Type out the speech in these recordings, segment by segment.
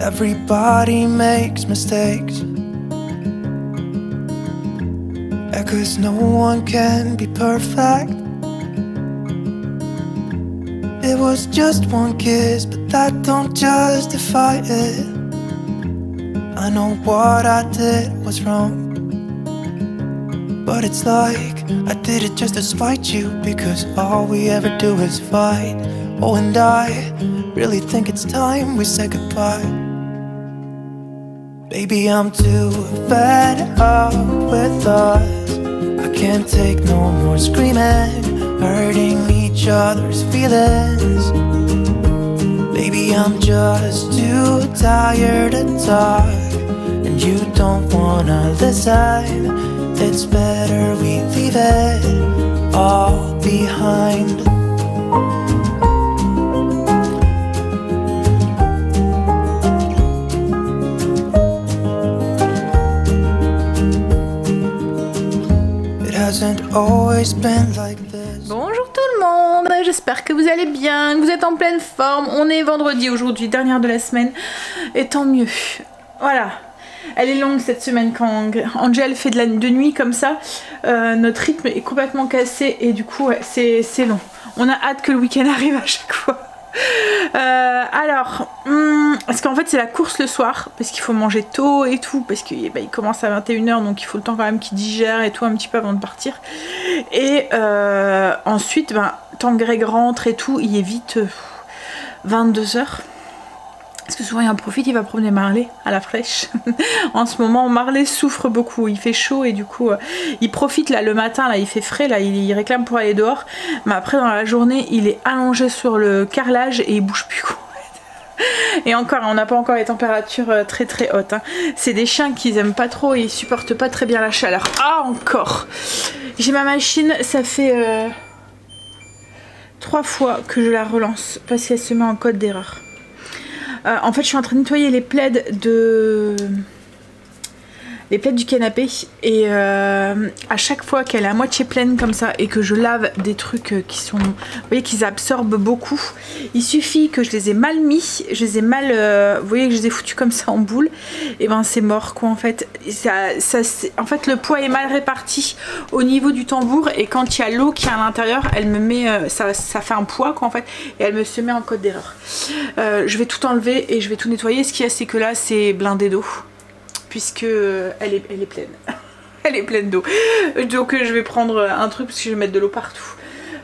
Everybody makes mistakes, 'cause no one can be perfect. It was just one kiss, but that don't justify it. I know what I did was wrong, but it's like I did it just to spite you, because all we ever do is fight. Oh, and I really think it's time we say goodbye. Baby, I'm too fed up with us. I can't take no more screaming, hurting each other's feelings. Baby, I'm just too tired to talk, and you don't wanna listen. It's better we leave it all behind. It hasn't always been like this. Bonjour tout le monde, j'espère que vous allez bien, que vous êtes en pleine forme. On est vendredi aujourd'hui, dernière de la semaine, et tant mieux. Voilà. Elle est longue cette semaine quand Angel fait de nuit comme ça. Notre rythme est complètement cassé et du coup ouais, c'est long. On a hâte que le week-end arrive à chaque fois. Parce qu'en fait c'est la course le soir, parce qu'il faut manger tôt et tout, parce qu'il commence à 21 h, donc il faut le temps quand même qu'il digère et tout un petit peu avant de partir. Et ensuite, tant que Greg rentre et tout, il est vite 22 h. Parce que souvent il en profite, il va promener Marley à la fraîche. En ce moment Marley souffre beaucoup, il fait chaud et du coup il profite là le matin, là il fait frais, là il réclame pour aller dehors. Mais après dans la journée il est allongé sur le carrelage et il bouge plus quoi. Et encore, on n'a pas encore les températures très très hautes. Hein. C'est des chiens qu'ils aiment pas trop et ils supportent pas très bien la chaleur. Ah encore. J'ai ma machine, ça fait 3 fois que je la relance parce qu'elle se met en code d'erreur. En fait je suis en train de nettoyer les plaids du canapé et à chaque fois qu'elle est à moitié pleine comme ça et que je lave des trucs qui sont, vous voyez, qu'ils absorbent beaucoup, il suffit que je les ai mal mis, je les ai mal, vous voyez que je les ai foutus comme ça en boule, et ben c'est mort quoi en fait. En fait le poids est mal réparti au niveau du tambour et quand il y a l'eau qui est à l'intérieur, elle me met, ça fait un poids quoi en fait, et elle me se met en code d'erreur. Je vais tout enlever et je vais tout nettoyer. Ce qu'il y a c'est que là c'est blindé d'eau, puisque elle est pleine. Elle est pleine d'eau. Donc je vais prendre un truc parce que je vais mettre de l'eau partout.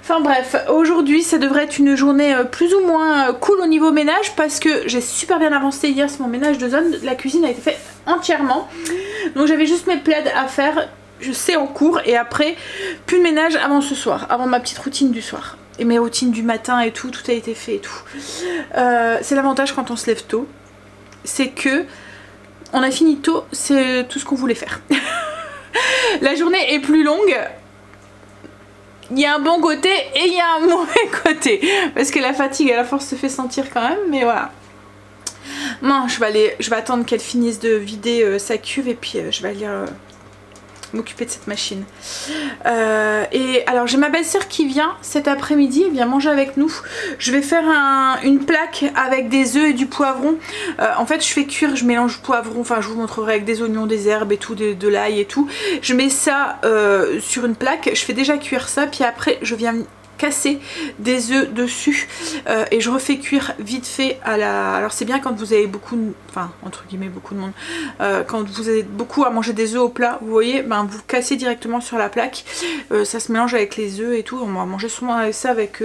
Enfin bref, aujourd'hui ça devrait être une journée plus ou moins cool au niveau ménage, parce que j'ai super bien avancé hier sur mon ménage de zone. La cuisine a été faite entièrement. Donc j'avais juste mes plaids à faire, je sais, en cours, et après plus de ménage avant ce soir, avant ma petite routine du soir. Et mes routines du matin et tout, tout a été fait et tout. C'est l'avantage quand on se lève tôt, c'est que on a fini tôt, c'est tout ce qu'on voulait faire. La journée est plus longue. Il y a un bon côté et il y a un mauvais côté. Parce que la fatigue à la force se fait sentir quand même, mais voilà. Non, je vais attendre qu'elle finisse de vider sa cuve et puis je vais aller m'occuper de cette machine. Et alors j'ai ma belle-sœur qui vient cet après-midi, elle vient manger avec nous. Je vais faire une plaque avec des œufs et du poivron. En fait je fais cuire, je mélange du poivron, enfin je vous montrerai, avec des oignons, des herbes et tout, de l'ail et tout. Je mets ça sur une plaque, je fais déjà cuire ça, puis après je viens casser des œufs dessus et je refais cuire vite fait à la... Alors c'est bien quand vous avez beaucoup de... enfin entre guillemets beaucoup de monde, quand vous avez beaucoup à manger des œufs au plat, vous voyez, vous cassez directement sur la plaque, ça se mélange avec les œufs et tout. On va manger souvent avec ça, avec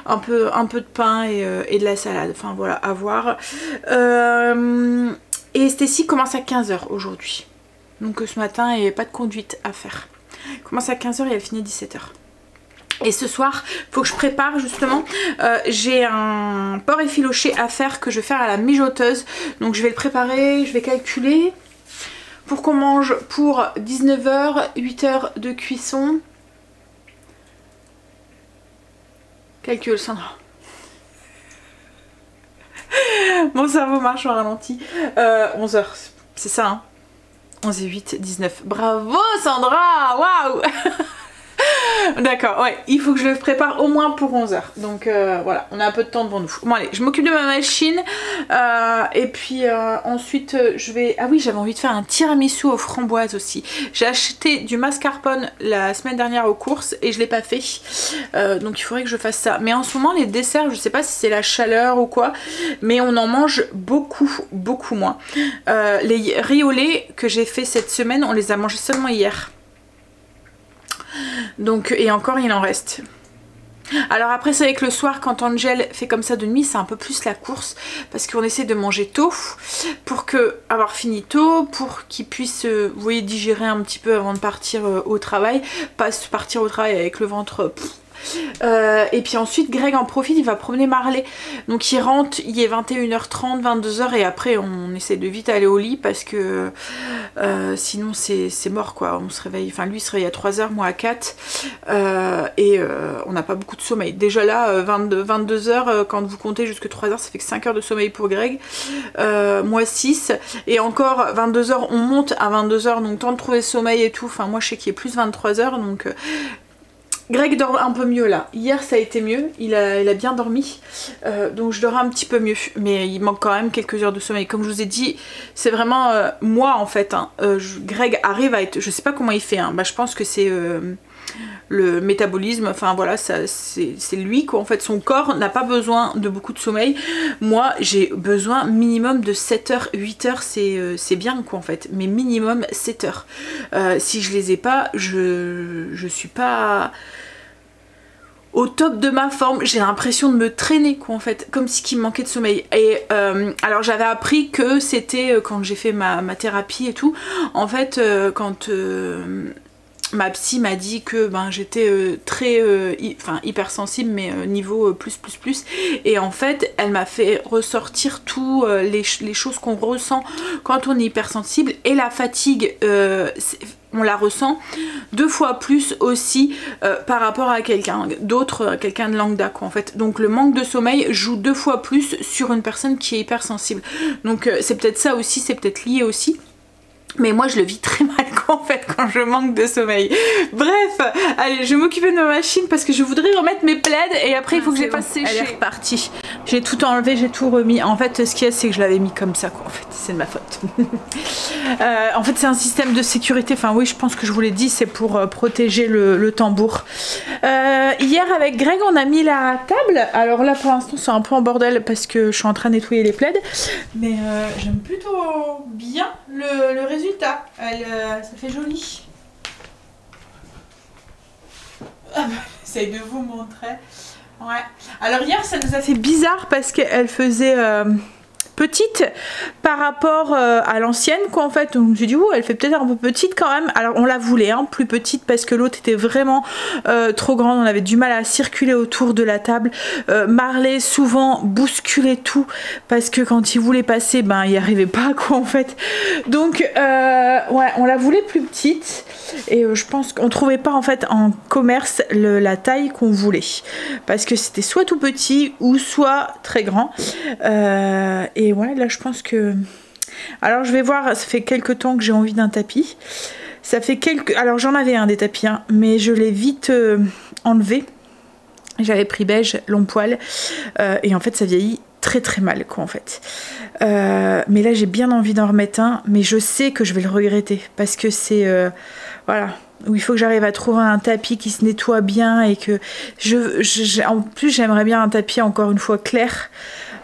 un peu de pain et de la salade, enfin voilà, à voir. Et Stécie commence à 15 h aujourd'hui, donc ce matin il n'y avait pas de conduite à faire. Elle commence à 15 h et elle finit à 17 h. Et ce soir, faut que je prépare justement, j'ai un porc effiloché à faire que je vais faire à la mijoteuse. Donc je vais le préparer, je vais calculer pour qu'on mange pour 19 h, 8 h de cuisson. Calcul, Sandra. Mon cerveau marche en ralenti. 11 h, c'est ça hein. 11 et 8, 19. Bravo Sandra, waouh. D'accord, ouais, il faut que je le prépare au moins pour 11 h. Donc voilà, on a un peu de temps devant nous. Bon allez, je m'occupe de ma machine. Et puis ensuite je vais... Ah oui, j'avais envie de faire un tiramisu aux framboises aussi. J'ai acheté du mascarpone la semaine dernière aux courses et je l'ai pas fait. Donc il faudrait que je fasse ça. Mais en ce moment les desserts, je sais pas si c'est la chaleur ou quoi, mais on en mange beaucoup moins. Les riz au lait que j'ai fait cette semaine, on les a mangés seulement hier. Donc, et encore il en reste. Alors après c'est vrai que le soir quand Angel fait comme ça de nuit, c'est un peu plus la course parce qu'on essaie de manger tôt pour avoir fini tôt, pour qu'il puisse vous voyez, digérer un petit peu avant de partir au travail, pas partir au travail avec le ventre et puis ensuite Greg en profite, il va promener Marley, donc il rentre, il est 21h30, 22h et après on essaie de vite aller au lit parce que sinon c'est mort quoi, on se réveille, enfin lui il se réveille à 3h, moi à 4 et on n'a pas beaucoup de sommeil. Déjà là 22h quand vous comptez jusque 3h ça fait que 5 heures de sommeil pour Greg, moi 6 et encore 22h on monte à 22h donc temps de trouver sommeil et tout, enfin moi je sais qu'il est plus 23h donc Greg dort un peu mieux là. Hier ça a été mieux, il a bien dormi, donc je dors un petit peu mieux, mais il manque quand même quelques heures de sommeil. Comme je vous ai dit, c'est vraiment moi en fait. Hein. Greg arrive à être, je sais pas comment il fait, hein. Bah, je pense que c'est le métabolisme, enfin voilà, c'est lui quoi. En fait son corps n'a pas besoin de beaucoup de sommeil. Moi j'ai besoin minimum de 7 heures, 8 heures, c'est bien quoi en fait, mais minimum 7 heures. Si je les ai pas, je suis pas au top de ma forme, j'ai l'impression de me traîner quoi en fait, comme si il me manquait de sommeil. Et alors j'avais appris que c'était quand j'ai fait ma thérapie et tout, en fait quand ma psy m'a dit que ben, j'étais très hypersensible mais niveau plus et en fait elle m'a fait ressortir tout les choses qu'on ressent quand on est hypersensible et la fatigue on la ressent 2 fois plus aussi par rapport à quelqu'un d'autre, quelqu'un de lambda quoi en fait. Donc le manque de sommeil joue 2 fois plus sur une personne qui est hypersensible. Donc c'est peut-être ça aussi, c'est peut-être lié aussi. Mais moi je le vis très mal quoi, en fait quand je manque de sommeil. Bref, allez je vais m'occuper de ma machine parce que je voudrais remettre mes plaids et après il faut que je les fasse sécher. Elle est repartie. J'ai tout enlevé, j'ai tout remis. En fait ce qu'il y a c'est que je l'avais mis comme ça quoi en fait, c'est de ma faute. En fait c'est un système de sécurité, enfin oui je pense que je vous l'ai dit, c'est pour protéger le tambour. Hier avec Greg on a mis la table. Alors là pour l'instant c'est un peu en bordel parce que je suis en train de nettoyer les plaids. Mais j'aime plutôt bien le résultat. Ça fait joli. J'essaye de vous montrer. Ouais. Alors hier ça nous a fait bizarre parce qu'elle faisait petite par rapport à l'ancienne quoi en fait. Donc je me suis dit ouh elle fait peut-être un peu petite quand même. Alors on la voulait hein, plus petite parce que l'autre était vraiment trop grande, on avait du mal à circuler autour de la table. Marley souvent bousculait tout parce que quand il voulait passer ben il n'y arrivait pas quoi en fait. Donc ouais on la voulait plus petite et je pense qu'on trouvait pas en fait en commerce la taille qu'on voulait parce que c'était soit tout petit ou soit très grand et ouais là je pense que alors je vais voir, ça fait quelques temps que j'ai envie d'un tapis, ça fait alors j'en avais un des tapis hein, mais je l'ai vite enlevé, j'avais pris beige long poil et en fait ça vieillit très mal quoi en fait mais là j'ai bien envie d'en remettre un mais je sais que je vais le regretter parce que c'est voilà où il faut que j'arrive à trouver un tapis qui se nettoie bien et que en plus j'aimerais bien un tapis encore une fois clair.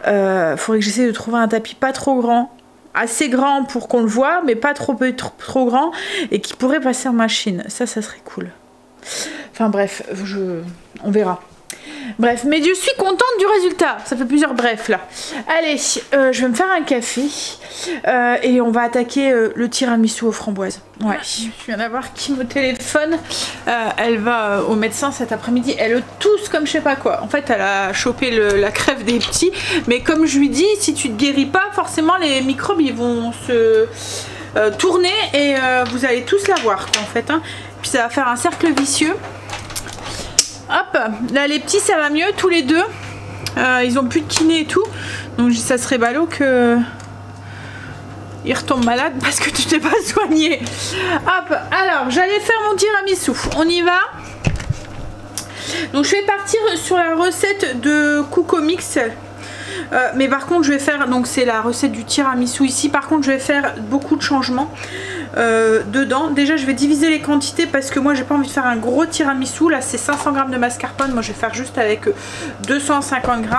Faudrait que j'essaie de trouver un tapis pas trop grand, assez grand pour qu'on le voit mais pas trop grand et qui pourrait passer en machine, ça serait cool. Enfin bref on verra. Bref, mais je suis contente du résultat. Ça fait plusieurs brefs là. Allez, je vais me faire un café et on va attaquer le tiramisu aux framboises. Ouais, je viens d'avoir Kim au téléphone. Elle va au médecin cet après-midi. Elle tousse comme je sais pas quoi. En fait, elle a chopé la crève des petits. Mais comme je lui dis, si tu te guéris pas, forcément les microbes ils vont se tourner et vous allez tous l'avoir quoi en fait. Hein. Puis ça va faire un cercle vicieux. Hop, là les petits ça va mieux tous les deux, ils ont plus de kiné et tout, donc ça serait ballot que ils retombent malades parce que tu t'es pas soigné. Hop, alors j'allais faire mon tiramisu, on y va. Donc je vais partir sur la recette de Coco Mix. Mais par contre je vais faire, donc c'est la recette du tiramisu ici, par contre je vais faire beaucoup de changements dedans. Déjà je vais diviser les quantités parce que moi j'ai pas envie de faire un gros tiramisu. Là c'est 500 g de mascarpone, moi je vais faire juste avec 250 g.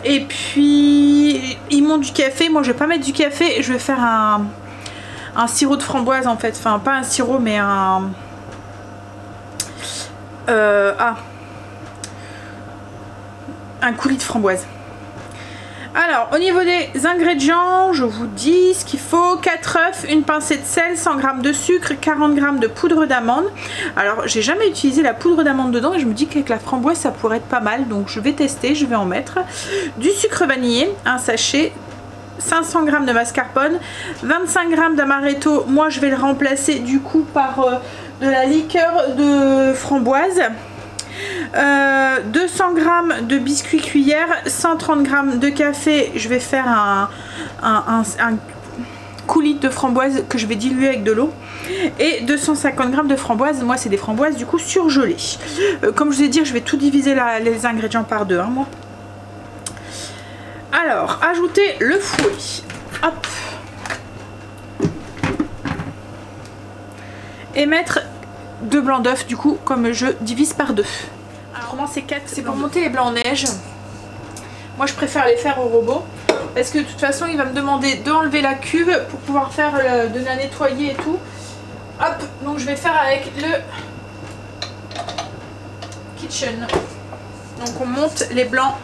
Et puis ils montent du café, moi je vais pas mettre du café, je vais faire un sirop de framboise en fait, enfin pas un sirop mais un coulis de framboise. Alors au niveau des ingrédients, je vous dis ce qu'il faut: 4 œufs, une pincée de sel, 100 g de sucre, 40 g de poudre d'amande. Alors j'ai jamais utilisé la poudre d'amande dedans et je me dis qu'avec la framboise ça pourrait être pas mal, donc je vais tester, je vais en mettre. Du sucre vanillé, un sachet, 500 g de mascarpone, 25 g d'amaretto, moi je vais le remplacer du coup par de la liqueur de framboise. 200 g de biscuits cuillère, 130 g de café, je vais faire un coulis de framboise que je vais diluer avec de l'eau, et 250 g de framboise, moi c'est des framboises du coup surgelées. Comme je vous ai dit, je vais tout diviser les ingrédients par deux, hein, moi. Alors, ajouter le fouet, hop, et mettre 2 blancs d'œufs du coup, comme je divise par deux. Alors moi c'est 4, c'est pour monter les blancs en neige. Moi je préfère les faire au robot parce que de toute façon il va me demander d'enlever la cuve pour pouvoir faire de la nettoyer et tout. Hop, donc je vais faire avec le kitchen. Donc on monte les blancs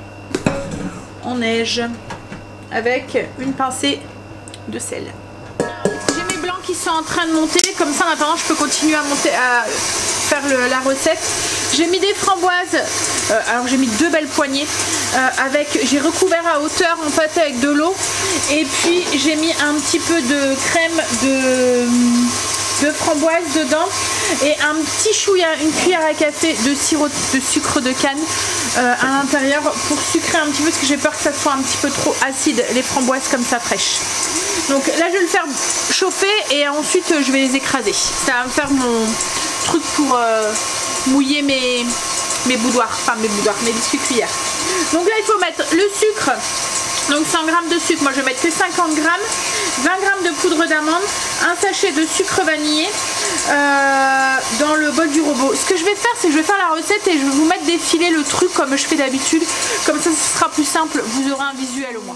en neige avec une pincée de sel. J'ai mes blancs qui sont en train de monter, comme ça en attendant je peux continuer à monter, à faire la recette. J'ai mis des framboises, alors j'ai mis 2 belles poignées, j'ai recouvert à hauteur en fait avec de l'eau, et puis j'ai mis un petit peu de crème de framboise dedans et un petit chouïa, une cuillère à café de sirop de sucre de canne à l'intérieur pour sucrer un petit peu parce que j'ai peur que ça soit un petit peu trop acide les framboises comme ça fraîches. Donc là je vais le faire chauffer et ensuite je vais les écraser. Ça va me faire mon truc pour mouiller mes boudoirs, enfin mes biscuits cuillères. Donc là il faut mettre le sucre. Donc 100 g de sucre, moi je vais mettre que 50 g, 20 g de poudre d'amande, un sachet de sucre vanillé dans le bol du robot. Ce que je vais faire, c'est que je vais faire la recette et je vais vous mettre défiler le truc comme je fais d'habitude. Comme ça, ce sera plus simple, vous aurez un visuel au moins.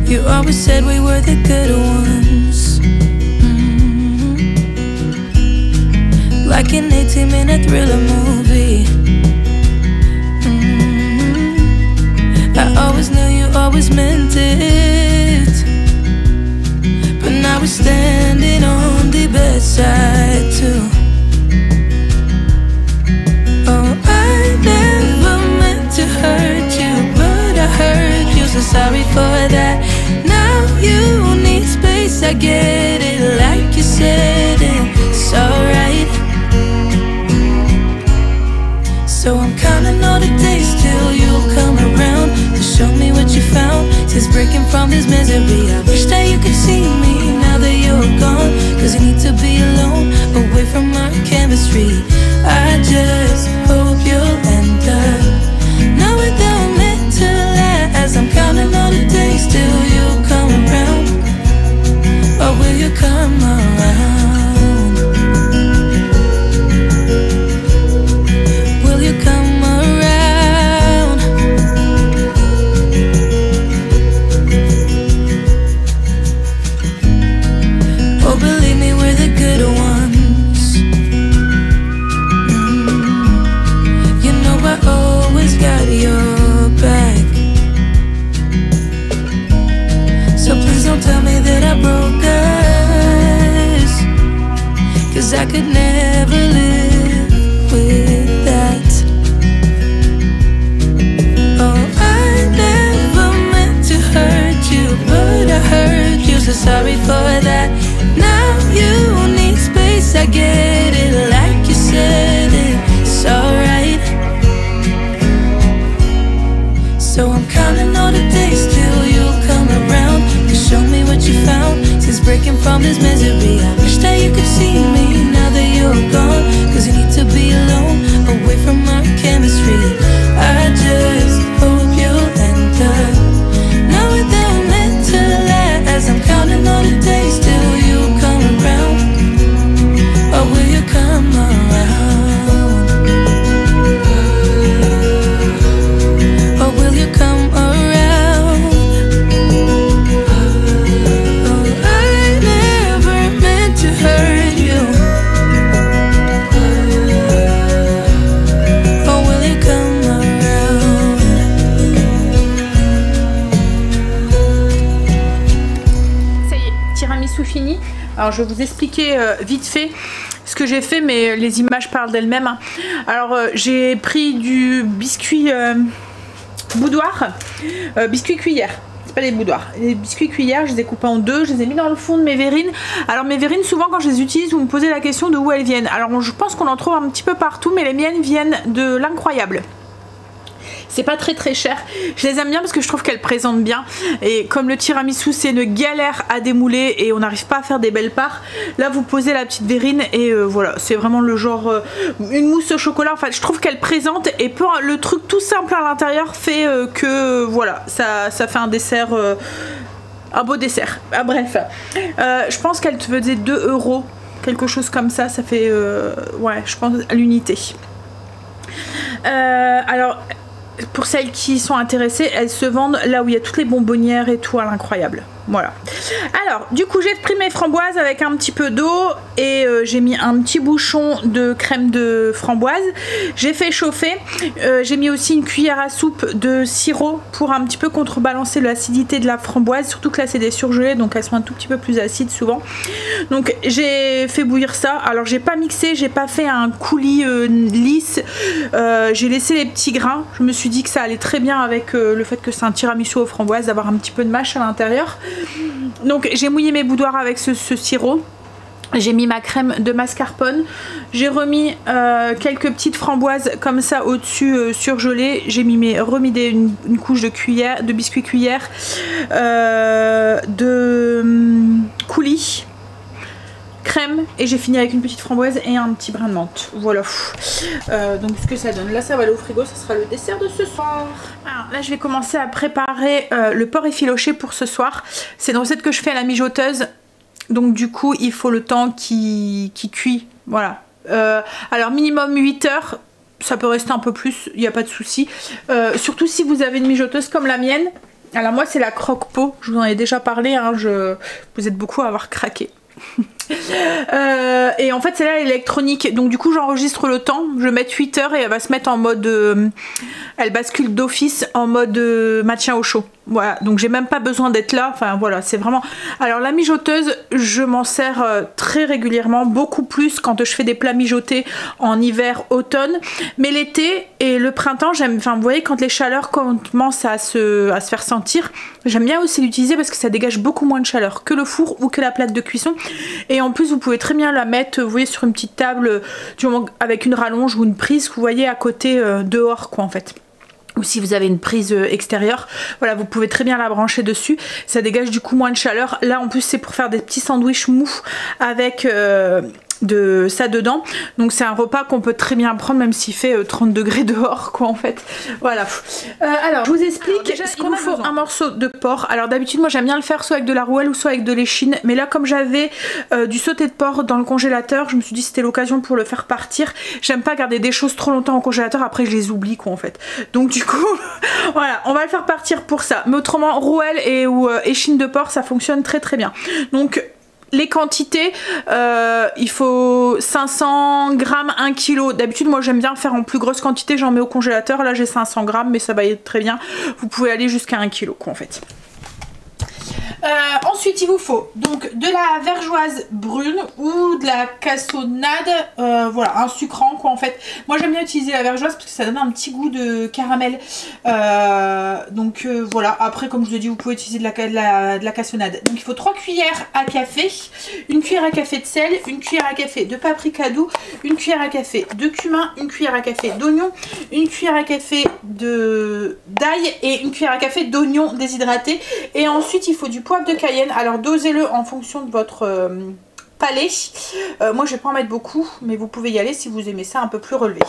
You always said we were the good ones, like an 18-minute thriller movie. I always knew you always meant it, but now we're standing on the bedside too. Oh, I never meant to hurt you, but I hurt you, so sorry for that. Now you need space, I get it, like you said, it's alright. So I'm counting all the days till you'll come around to show me what you found. Since breaking from this misery, I wish that you could see me now that you're gone. Cause you need to be alone, away from our chemistry. I just hope you'll end up knowing that I'm meant to last. I'm counting all the days till you'll come around. Or will you come around? Will you come around? Oh, believe me, we're the good ones. You know I always got your back. So please don't tell me that I broke us, cause I could never live with that. Oh, I never meant to hurt you, but I hurt you, so sorry for that. Now you need space, I get it, like you said, it's alright. from this misery. I wish that you could see me now that you're gone, cause you need to be alone, away from our chemistry. I just hope you'll end up knowing that I'm meant to last. I'm counting on the days till you come around. Or will you come around? Or will you come around? Oh, I never meant to hurt you. Or will you come around? Ça y est, tiramisu fini. Alors je vais vous expliquer vite fait ce que j'ai fait, mais les images parlent d'elles-mêmes. Alors j'ai pris du biscuit boudoir, biscuit cuillère. C'est pas les boudoirs, les biscuits cuillères, je les ai coupés en deux, je les ai mis dans le fond de mes verrines. Alors mes verrines, souvent quand je les utilise, vous me posez la question de où elles viennent. Alors je pense qu'on en trouve un petit peu partout, mais les miennes viennent de l'Incroyable. C'est pas très cher, je les aime bien parce que je trouve qu'elles présentent bien, et comme le tiramisu c'est une galère à démouler et on n'arrive pas à faire des belles parts, là vous posez la petite verrine et voilà, c'est vraiment le genre une mousse au chocolat. Enfin je trouve qu'elle présente, et le truc tout simple à l'intérieur fait que voilà, ça fait un dessert, un beau dessert. Ah, bref, je pense qu'elle faisait 2 €, quelque chose comme ça, ça fait ouais, je pense à l'unité. Alors pour celles qui sont intéressées, elles se vendent là où il y a toutes les bonbonnières et tout à l'Incroyable. Voilà. Alors, du coup, j'ai pris mes framboises avec un petit peu d'eau et j'ai mis un petit bouchon de crème de framboise. J'ai fait chauffer. J'ai mis aussi une cuillère à soupe de sirop pour un petit peu contrebalancer l'acidité de la framboise. Surtout que là, c'est des surgelés, donc elles sont un tout petit peu plus acides souvent. Donc, j'ai fait bouillir ça. Alors, j'ai pas mixé, j'ai pas fait un coulis lisse. J'ai laissé les petits grains. Je me suis dit que ça allait très bien avec le fait que c'est un tiramisu aux framboises, d'avoir un petit peu de mâche à l'intérieur. Donc j'ai mouillé mes boudoirs avec ce sirop. J'ai mis ma crème de mascarpone. J'ai remis quelques petites framboises comme ça au-dessus surgelées. J'ai remis une couche de biscuit cuillère, de coulis, crème, et j'ai fini avec une petite framboise et un petit brin de menthe. Voilà. Donc ce que ça donne. Là ça va aller au frigo, ça sera le dessert de ce soir. Alors là je vais commencer à préparer le porc effiloché pour ce soir. C'est une recette que je fais à la mijoteuse. Donc du coup il faut le temps qui cuit. Voilà. Alors minimum 8 heures. Ça peut rester un peu plus, il n'y a pas de souci. Surtout si vous avez une mijoteuse comme la mienne. Alors moi c'est la croque-pot. Je vous en ai déjà parlé. Hein, vous êtes beaucoup à avoir craqué. Et en fait c'est là électronique, donc du coup j'enregistre le temps, je vais mettre 8 heures et elle va se mettre en mode elle bascule d'office en mode maintien au chaud. Voilà, donc j'ai même pas besoin d'être là, enfin voilà, c'est vraiment... Alors la mijoteuse, je m'en sers très régulièrement, beaucoup plus quand je fais des plats mijotés en hiver, automne, mais l'été et le printemps, j'aime, enfin vous voyez, quand les chaleurs commencent à se faire sentir, j'aime bien aussi l'utiliser parce que ça dégage beaucoup moins de chaleur que le four ou que la plaque de cuisson. Et en plus vous pouvez très bien la mettre, vous voyez, sur une petite table avec une rallonge ou une prise que vous voyez à côté dehors quoi en fait. Ou si vous avez une prise extérieure, voilà, vous pouvez très bien la brancher dessus, ça dégage du coup moins de chaleur. Là en plus c'est pour faire des petits sandwichs mous avec de ça dedans, donc c'est un repas qu'on peut très bien prendre même s'il fait 30 degrés dehors quoi en fait. Voilà. Alors je vous explique. Déjà, ce qu'il nous faut un morceau de porc. Alors d'habitude moi j'aime bien le faire soit avec de la rouelle ou soit avec de l'échine, mais là comme j'avais du sauté de porc dans le congélateur, je me suis dit c'était l'occasion pour le faire partir. J'aime pas garder des choses trop longtemps au congélateur, après je les oublie quoi en fait. Donc du coup voilà, on va le faire partir pour ça, mais autrement rouelle ou échine de porc ça fonctionne très très bien. Donc les quantités, il faut 500 grammes, 1 kg. D'habitude moi j'aime bien faire en plus grosse quantité, j'en mets au congélateur. Là j'ai 500 grammes mais ça va être très bien. Vous pouvez aller jusqu'à 1 kg quoi en fait. Ensuite il vous faut donc de la vergeoise brune ou de la cassonade, voilà, un sucrant quoi en fait. Moi j'aime bien utiliser la vergeoise parce que ça donne un petit goût de caramel, donc voilà. Après comme je vous ai dit vous pouvez utiliser de la cassonade. Donc il faut 3 cuillères à café, une cuillère à café de sel, une cuillère à café de paprika doux, une cuillère à café de cumin, une cuillère à café d'oignon, une cuillère à café d'ail et une cuillère à café d'oignon déshydraté. Et ensuite il faut du poivre de Cayenne Cayenne. Alors dosez-le en fonction de votre palais. Moi je vais pas en mettre beaucoup, mais vous pouvez y aller si vous aimez ça un peu plus relevé.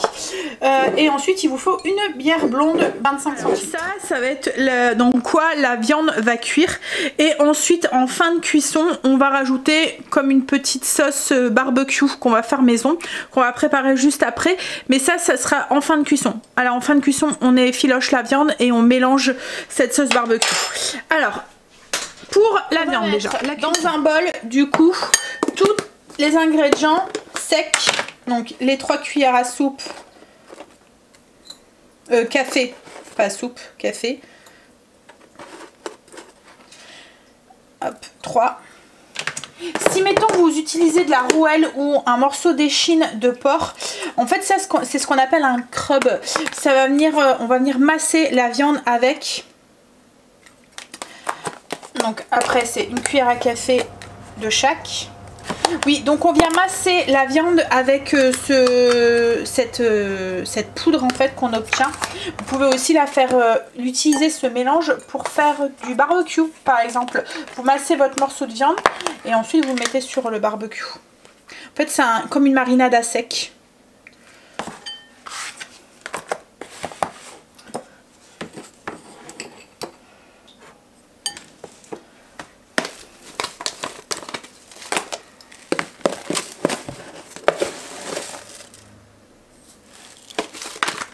Et ensuite il vous faut une bière blonde 25 centilitres. Ça va être dans quoi la viande va cuire. Et ensuite en fin de cuisson on va rajouter comme une petite sauce barbecue qu'on va faire maison, qu'on va préparer juste après. Mais ça sera en fin de cuisson. Alors en fin de cuisson on effiloche la viande et on mélange cette sauce barbecue. Alors pour la viande déjà, dans un bol du coup, tous les ingrédients secs, donc les 3 cuillères à soupe, café, pas soupe, café, hop, 3. Si mettons vous utilisez de la rouelle ou un morceau d'échine de porc, en fait ça c'est ce qu'on appelle un crub. Ça va venir, on va venir masser la viande avec. Donc après c'est une cuillère à café de chaque. Oui, donc on vient masser la viande avec cette poudre en fait qu'on obtient. Vous pouvez aussi l'utiliser ce mélange pour faire du barbecue par exemple. Vous massez votre morceau de viande et ensuite vous le mettez sur le barbecue. En fait c'est comme une marinade à sec.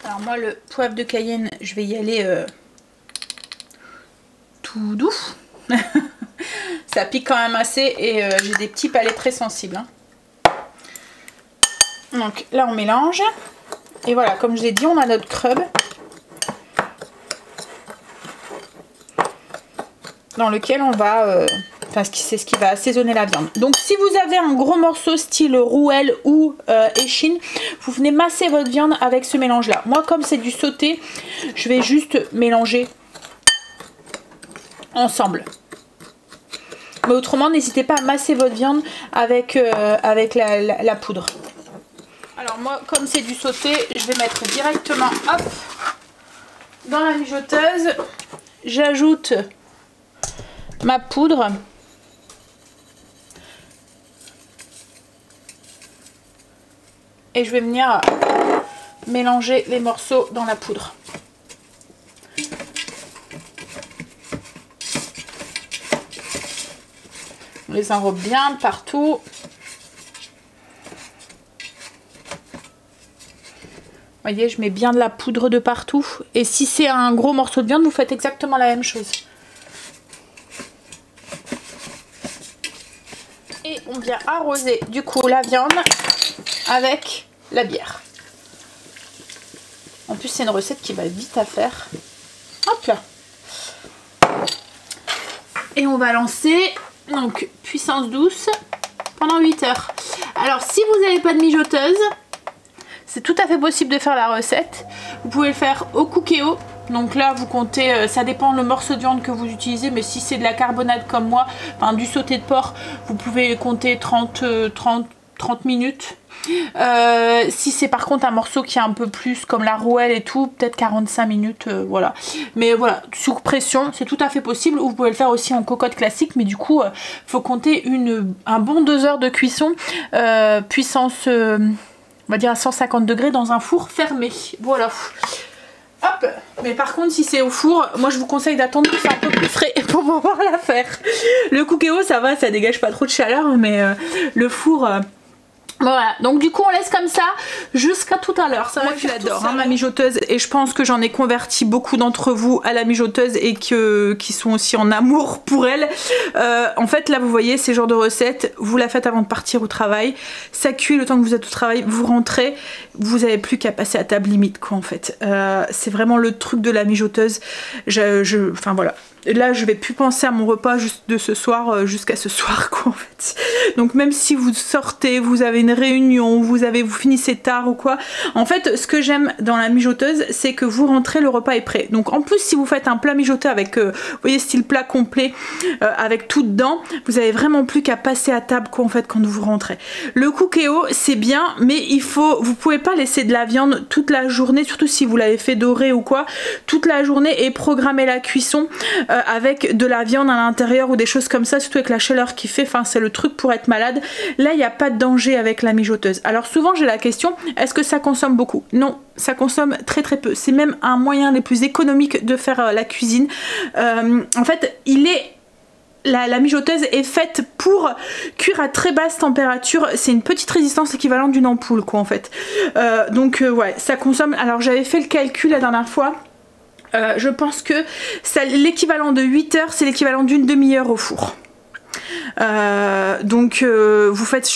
Alors moi le poivre de Cayenne je vais y aller tout doux. Ça pique quand même assez et j'ai des petits palais très sensibles hein. Donc là on mélange et voilà, comme je l'ai dit on a notre crub dans lequel on va c'est ce qui va assaisonner la viande. Donc si vous avez un gros morceau style rouelle ou échine, vous venez masser votre viande avec ce mélange là. Moi comme c'est du sauté, je vais juste mélanger ensemble. Mais autrement n'hésitez pas à masser votre viande avec, la poudre. Alors moi comme c'est du sauté, je vais mettre directement hop dans la mijoteuse. J'ajoute ma poudre. Et je vais venir mélanger les morceaux dans la poudre. On les enrobe bien partout. Vous voyez, je mets bien de la poudre de partout. Et si c'est un gros morceau de viande, vous faites exactement la même chose. Et on vient arroser du coup la viande avec la bière. En plus c'est une recette qui va vite à faire. Hop là. Et on va lancer donc puissance douce pendant 8 heures. Alors si vous n'avez pas de mijoteuse, c'est tout à fait possible de faire la recette. Vous pouvez le faire au cookéo. Donc là vous comptez, ça dépend le morceau de viande que vous utilisez, mais si c'est de la carbonade comme moi, enfin du sauté de porc, vous pouvez compter 30 minutes. Si c'est par contre un morceau qui est un peu plus comme la rouelle et tout, peut-être 45 minutes, voilà. Mais voilà, sous pression, c'est tout à fait possible. Ou vous pouvez le faire aussi en cocotte classique, mais du coup, faut compter un bon 2 heures de cuisson, puissance, on va dire à 150 degrés dans un four fermé. Voilà. Hop. Mais par contre si c'est au four, moi je vous conseille d'attendre que c'est un peu plus frais pour pouvoir la faire. Le cookéo ça va, ça dégage pas trop de chaleur, mais le four... Voilà, donc du coup on laisse comme ça jusqu'à tout à l'heure. Moi je l'adore hein, ma mijoteuse, et je pense que j'en ai converti beaucoup d'entre vous à la mijoteuse et qui sont aussi en amour pour elle. En fait là vous voyez ces genres de recettes, vous la faites avant de partir au travail, ça cuit le temps que vous êtes au travail, vous rentrez, vous n'avez plus qu'à passer à table limite quoi en fait. C'est vraiment le truc de la mijoteuse. Enfin voilà. Là je vais plus penser à mon repas juste de ce soir jusqu'à ce soir quoi en fait. Donc même si vous sortez, vous avez une réunion, vous finissez tard ou quoi, en fait ce que j'aime dans la mijoteuse c'est que vous rentrez, le repas est prêt. Donc en plus si vous faites un plat mijoté avec vous voyez style plat complet avec tout dedans, vous avez vraiment plus qu'à passer à table quoi en fait quand vous rentrez. Le cookéo c'est bien, mais vous pouvez pas laisser de la viande toute la journée, surtout si vous l'avez fait dorer ou quoi, toute la journée et programmer la cuisson. avec de la viande à l'intérieur ou des choses comme ça, surtout avec la chaleur qui fait, enfin c'est le truc pour être malade. Là il n'y a pas de danger avec la mijoteuse. Alors souvent j'ai la question, est-ce que ça consomme beaucoup? Non, ça consomme très très peu. C'est même un moyen des plus économiques de faire la cuisine. En fait la mijoteuse est faite pour cuire à très basse température. C'est une petite résistance équivalente d'une ampoule quoi en fait. Donc ouais, ça consomme. Alors j'avais fait le calcul la dernière fois. Je pense que l'équivalent de 8 heures, c'est l'équivalent d'une demi-heure au four. Donc vous faites...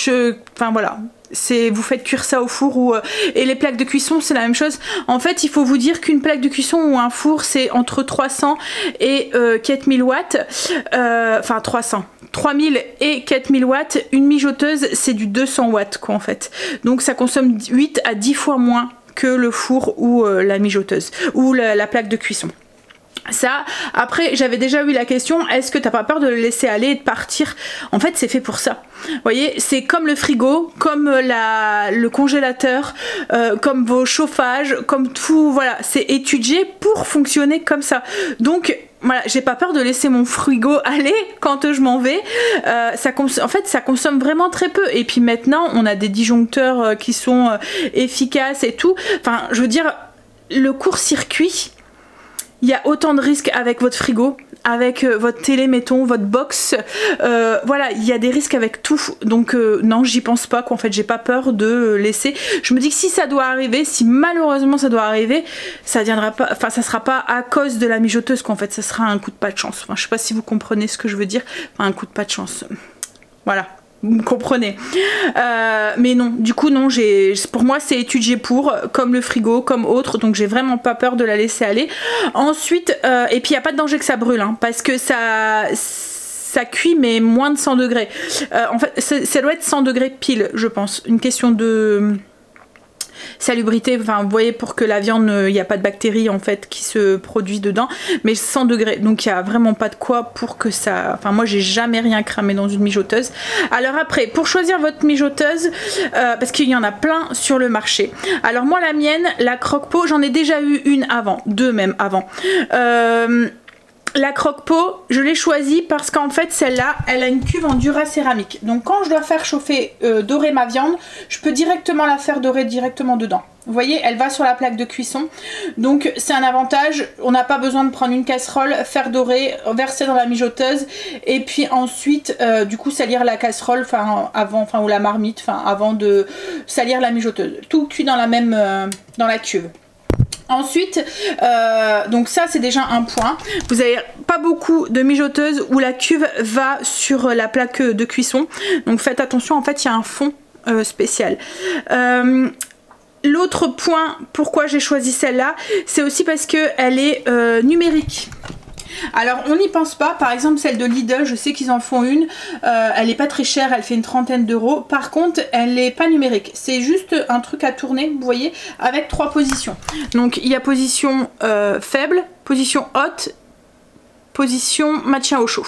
Enfin voilà. Vous faites cuire ça au four et les plaques de cuisson c'est la même chose. En fait il faut vous dire qu'une plaque de cuisson ou un four c'est entre 300 et 4000 watts, enfin 3000 et 4000 watts. Une mijoteuse c'est du 200 watts quoi en fait, donc ça consomme 8 à 10 fois moins que le four ou la mijoteuse ou la plaque de cuisson. Ça, après j'avais déjà eu la question, est-ce que t'as pas peur de le laisser aller et de partir? En fait c'est fait pour ça. Vous voyez, c'est comme le frigo, comme le congélateur, comme vos chauffages, comme tout, voilà, c'est étudié pour fonctionner comme ça. Donc voilà, j'ai pas peur de laisser mon frigo aller quand je m'en vais. En fait ça consomme vraiment très peu. Et puis maintenant on a des disjoncteurs qui sont efficaces et tout. Enfin je veux dire, le court-circuit, il y a autant de risques avec votre frigo, avec votre télé, mettons, votre box. Voilà, il y a des risques avec tout. Donc non, j'y pense pas, quoi. En fait, j'ai pas peur de laisser. Je me dis que si ça doit arriver, si malheureusement ça doit arriver, ça viendra pas. Enfin, ça sera pas à cause de la mijoteuse, qu'en fait, ça sera un coup de pas de chance. Enfin, je sais pas si vous comprenez ce que je veux dire. Enfin, un coup de pas de chance. Voilà. Vous me comprenez. Mais non, du coup non, pour moi c'est étudié pour, comme le frigo, comme autre, donc j'ai vraiment pas peur de la laisser aller. Ensuite, et puis il n'y a pas de danger que ça brûle, hein, parce que ça cuit mais moins de 100 degrés. En fait, ça doit être 100 degrés pile, je pense. Une question de salubrité, enfin vous voyez, pour que la viande, il n'y a pas de bactéries en fait qui se produisent dedans, mais 100 degrés, donc il n'y a vraiment pas de quoi pour que ça, enfin moi j'ai jamais rien cramé dans une mijoteuse. Alors après, pour choisir votre mijoteuse, parce qu'il y en a plein sur le marché, alors moi la mienne, la Croque-Pot, j'en ai déjà eu une avant, deux même avant. La Croque-Pot, je l'ai choisie parce qu'en fait celle-là, elle a une cuve en Duracéramique. Donc quand je dois faire chauffer, dorer ma viande, je peux directement la faire dorer directement dedans. Vous voyez, elle va sur la plaque de cuisson. Donc c'est un avantage, on n'a pas besoin de prendre une casserole, faire dorer, verser dans la mijoteuse et puis ensuite du coup salir la casserole, ou la marmite, avant de salir la mijoteuse. Tout cuit dans dans la cuve. Ensuite, donc ça c'est déjà un point. Vous n'avez pas beaucoup de mijoteuses où la cuve va sur la plaque de cuisson. Donc faites attention, en fait il y a un fond spécial. L'autre point pourquoi j'ai choisi celle-là, c'est aussi parce qu'elle est numérique. Alors on n'y pense pas, par exemple celle de Lidl, je sais qu'ils en font une, elle n'est pas très chère, elle fait une trentaine d'euros. Par contre elle n'est pas numérique, c'est juste un truc à tourner, vous voyez, avec 3 positions. Donc il y a position faible, position haute, position maintien au chaud.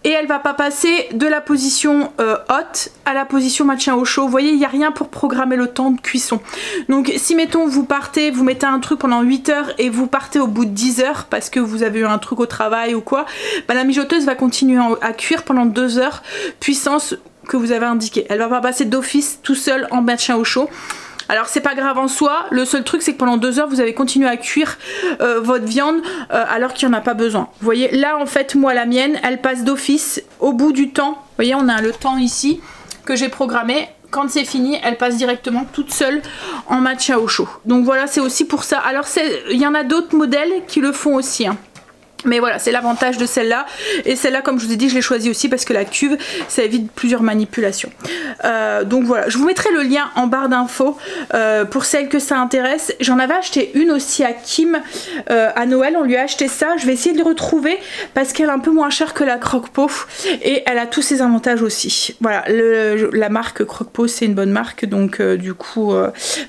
Et elle va pas passer de la position haute à la position maintien au chaud. Vous voyez, il n'y a rien pour programmer le temps de cuisson. Donc si mettons vous partez, vous mettez un truc pendant 8 heures et vous partez au bout de 10 heures parce que vous avez eu un truc au travail ou quoi, bah, la mijoteuse va continuer à cuire pendant 2 heures, puissance que vous avez indiquée. Elle va pas passer d'office tout seul en maintien au chaud. Alors c'est pas grave en soi, le seul truc c'est que pendant 2 heures vous avez continué à cuire votre viande alors qu'il n'y en a pas besoin. Vous voyez, là en fait moi la mienne elle passe d'office au bout du temps. Vous voyez, on a le temps ici que j'ai programmé. Quand c'est fini, elle passe directement toute seule en maintien au chaud. Donc voilà, c'est aussi pour ça. Alors il y en a d'autres modèles qui le font aussi, hein. Mais voilà, c'est l'avantage de celle-là. Et celle-là, comme je vous ai dit, je l'ai choisie aussi parce que la cuve, ça évite plusieurs manipulations. Donc voilà, je vous mettrai le lien en barre d'infos pour celles que ça intéresse. J'en avais acheté une aussi à Kim à Noël, on lui a acheté ça. Je vais essayer de le retrouver parce qu'elle est un peu moins chère que la Croque-Pot et elle a tous ses avantages aussi. Voilà, la marque Croque-Pot, c'est une bonne marque. Donc du coup,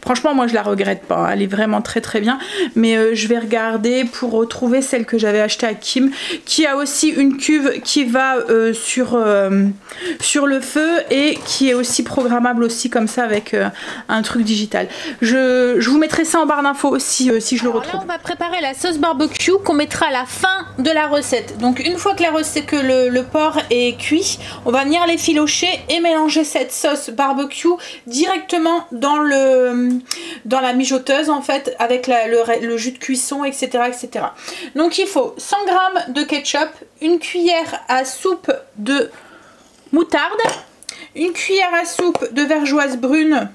franchement, moi je la regrette pas. Elle est vraiment très très bien. Mais je vais regarder pour retrouver celle que j'avais achetée acheté à Kim, qui a aussi une cuve qui va sur le feu et qui est aussi programmable aussi comme ça avec un truc digital. Je vous mettrai ça en barre d'infos si je le retrouve. Là, on va préparer la sauce barbecue qu'on mettra à la fin de la recette. Donc une fois que le porc est cuit, on va venir l'effilocher et mélanger cette sauce barbecue directement dans la mijoteuse en fait, avec le jus de cuisson, etc., etc. Donc il faut 100 g de ketchup, une cuillère à soupe de moutarde, une cuillère à soupe de vergeoise brune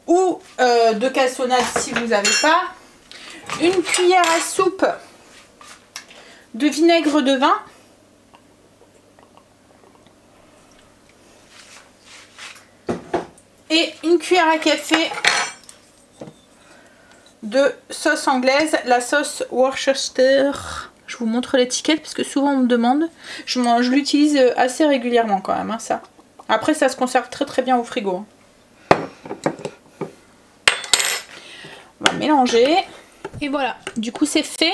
ou de cassonade si vous n'avez pas, une cuillère à soupe de vinaigre de vin, et une cuillère à café de sauce anglaise, la sauce Worcester. Je vous montre l'étiquette parce que souvent on me demande. Je l'utilise assez régulièrement quand même, hein, ça. Après ça se conserve très très bien au frigo. On va mélanger. Et voilà, du coup c'est fait.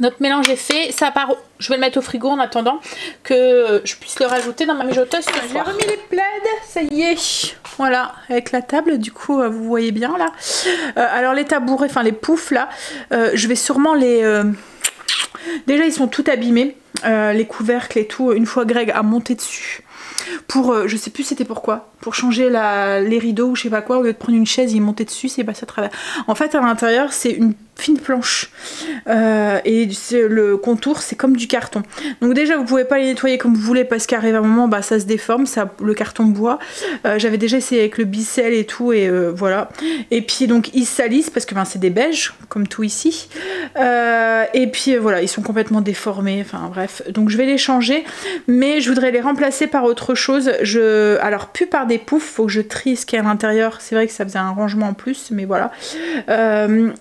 Notre mélange est fait. Ça part. Je vais le mettre au frigo en attendant que je puisse le rajouter dans ma mijoteuse. J'ai remis les plaids, ça y est. Voilà, avec la table, du coup, vous voyez bien là. Alors les tabourets, enfin les poufs là, je vais sûrement les... Déjà, ils sont tout abîmés, les couvercles et tout. Une fois Greg a monté dessus pour, je sais plus c'était pourquoi, pour changer les rideaux ou je sais pas quoi, au lieu de prendre une chaise, il montait dessus, c'est passé à travers. En fait, à l'intérieur, c'est une fine planche et le contour c'est comme du carton, donc déjà vous pouvez pas les nettoyer comme vous voulez parce qu'arrive un moment bah, ça se déforme, le carton bois. J'avais déjà essayé avec le Bicel et tout et voilà, et puis donc ils se salissent parce que ben, c'est des beiges comme tout ici et puis voilà, ils sont complètement déformés, enfin bref, donc je vais les changer mais je voudrais les remplacer par autre chose. Alors plus par des poufs, faut que je trie ce qu'il y a à l'intérieur, c'est vrai que ça faisait un rangement en plus mais voilà,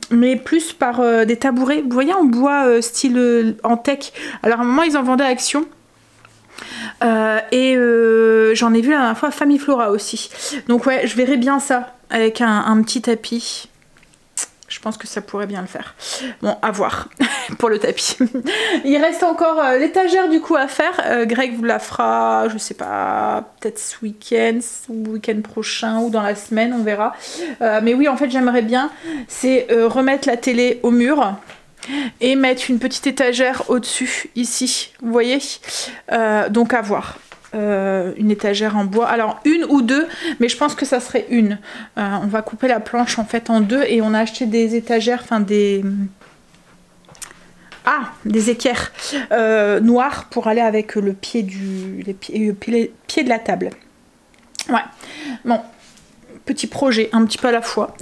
mais plus par des tabourets, vous voyez, en bois style en tech. Alors à un moment ils en vendaient à Action et j'en ai vu la dernière fois à Famille Flora aussi, donc ouais, je verrais bien ça avec un petit tapis. Je pense que ça pourrait bien le faire. Bon, à voir pour le tapis. Il reste encore l'étagère du coup à faire. Greg vous la fera, je sais pas, peut-être ce week-end ou week-end prochain ou dans la semaine, on verra. Mais oui, en fait, j'aimerais bien, c'est remettre la télé au mur et mettre une petite étagère au-dessus, ici, vous voyez. Donc à voir. Une étagère en bois, alors une ou deux, mais je pense que ça serait une. On va couper la planche en fait en deux et on a acheté des étagères, enfin des équerres noires pour aller avec le pied pied de la table. Ouais, bon, petit projet, un petit peu à la fois.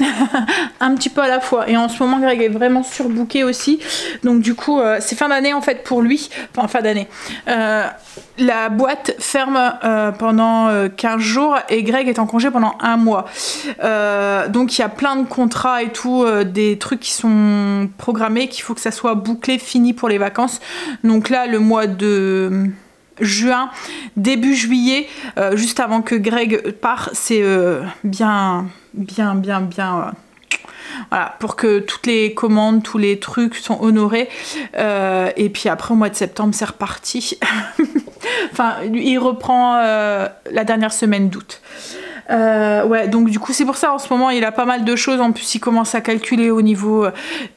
Un petit peu à la fois. Et en ce moment, Greg est vraiment surbooké aussi. Donc du coup, c'est fin d'année en fait pour lui. Enfin, fin d'année. La boîte ferme pendant 15 jours et Greg est en congé pendant 1 mois. Donc il y a plein de contrats et tout, des trucs qui sont programmés, qu'il faut que ça soit bouclé, fini pour les vacances. Donc là, le mois de juin, début juillet, juste avant que Greg parte, c'est bien voilà, pour que toutes les commandes, tous les trucs sont honorés. Et puis après, au mois de septembre, c'est reparti. Enfin, il reprend la dernière semaine d'août. Ouais, donc du coup c'est pour ça en ce moment il a pas mal de choses, en plus il commence à calculer au niveau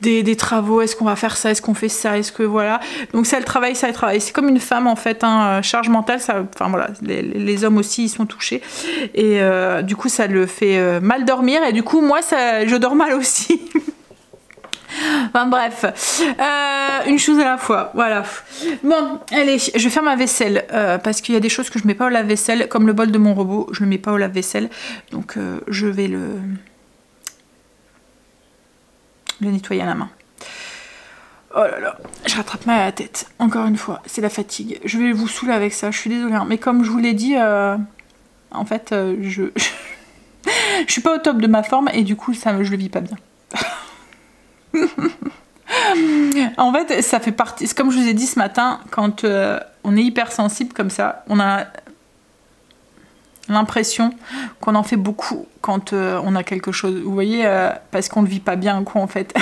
des travaux, est-ce qu'on va faire ça, est-ce qu'on fait ça, est-ce que voilà, donc ça le travail, c'est comme une femme en fait, hein, charge mentale, ça, enfin voilà, les hommes aussi ils sont touchés et du coup ça le fait mal dormir et du coup moi je dors mal aussi. Enfin bref, une chose à la fois, voilà. Bon, allez, je vais faire ma vaisselle parce qu'il y a des choses que je mets pas au lave-vaisselle, comme le bol de mon robot, je le mets pas au lave-vaisselle, donc je vais le nettoyer à la main. Oh là là, je rattrape mal à la tête, encore une fois, c'est la fatigue. Je vais vous saouler avec ça, je suis désolée, hein, mais comme je vous l'ai dit, en fait, je suis pas au top de ma forme et du coup, je le vis pas bien. En fait ça fait partie, c'est comme je vous ai dit ce matin, quand on est hypersensible comme ça, on a l'impression qu'on en fait beaucoup quand on a quelque chose, vous voyez, parce qu'on le vit pas bien quoi en fait.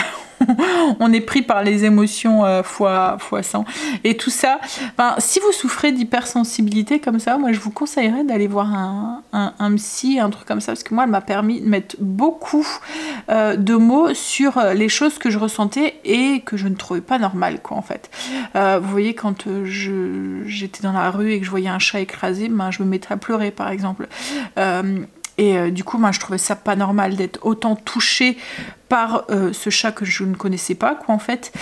on est pris par les émotions fois 100 et tout ça. Enfin, si vous souffrez d'hypersensibilité comme ça, moi je vous conseillerais d'aller voir un psy, un truc comme ça, parce que moi elle m'a permis de mettre beaucoup de mots sur les choses que je ressentais et que je ne trouvais pas normales, quoi, en fait. Vous voyez, quand j'étais dans la rue et que je voyais un chat écrasé, ben, je me mettais à pleurer, par exemple. Du coup, moi, je trouvais ça pas normal d'être autant touchée par ce chat que je ne connaissais pas, quoi, en fait.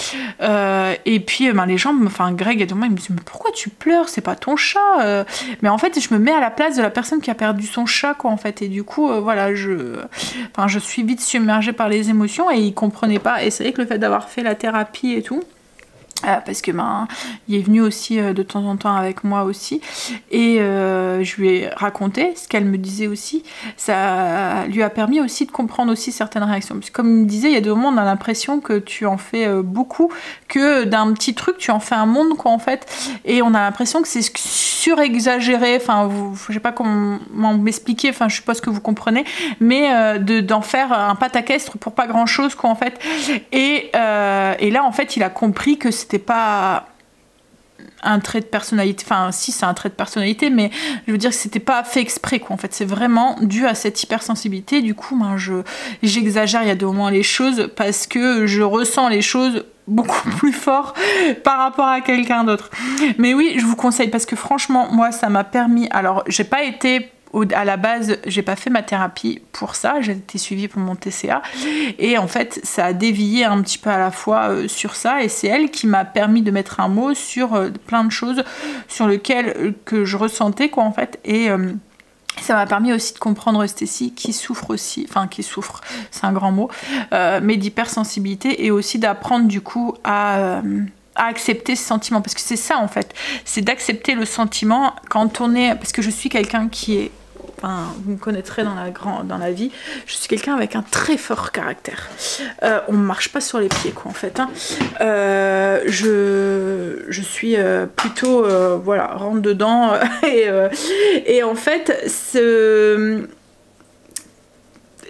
Et puis, ben, les gens, enfin, Greg, à un moment, il me dit, mais pourquoi tu pleures? C'est pas ton chat. Mais en fait, je me mets à la place de la personne qui a perdu son chat, quoi, en fait. Et du coup, voilà, je suis vite submergée par les émotions et il comprenait pas. Et c'est vrai que le fait d'avoir fait la thérapie et tout, parce que ben il est venu aussi de temps en temps avec moi aussi et je lui ai raconté ce qu'elle me disait aussi. Ça lui a permis aussi de comprendre aussi certaines réactions, parce que comme il me disait, il y a des moments où on a l'impression que tu en fais beaucoup, que d'un petit truc tu en fais un monde, quoi, en fait, et on a l'impression que c'est surexagéré, enfin je sais pas comment m'expliquer, enfin je suppose que vous comprenez, mais d'en faire un pataquestre pour pas grand chose, quoi, en fait. Et là en fait il a compris que c'était pas un trait de personnalité, enfin si c'est un trait de personnalité, mais je veux dire que c'était pas fait exprès, quoi, en fait, c'est vraiment dû à cette hypersensibilité. Du coup ben, j'exagère il y a des moments les choses parce que je ressens les choses beaucoup plus fort par rapport à quelqu'un d'autre. Mais oui, je vous conseille, parce que franchement moi ça m'a permis, alors j'ai pas été à la base, j'ai pas fait ma thérapie pour ça, j'ai été suivie pour mon TCA et en fait ça a dévié un petit peu à la fois sur ça, et c'est elle qui m'a permis de mettre un mot sur plein de choses sur lesquelles que je ressentais, quoi, en fait, et ça m'a permis aussi de comprendre Stécie qui souffre aussi, enfin qui souffre, c'est un grand mot, mais d'hypersensibilité, et aussi d'apprendre du coup à accepter ce sentiment, parce que c'est ça en fait, c'est d'accepter le sentiment quand on est, parce que je suis quelqu'un qui est, enfin, vous me connaîtrez dans la vie, je suis quelqu'un avec un très fort caractère. On ne marche pas sur les pieds, quoi, en fait, hein. Je suis plutôt, voilà, rentre dedans et en fait,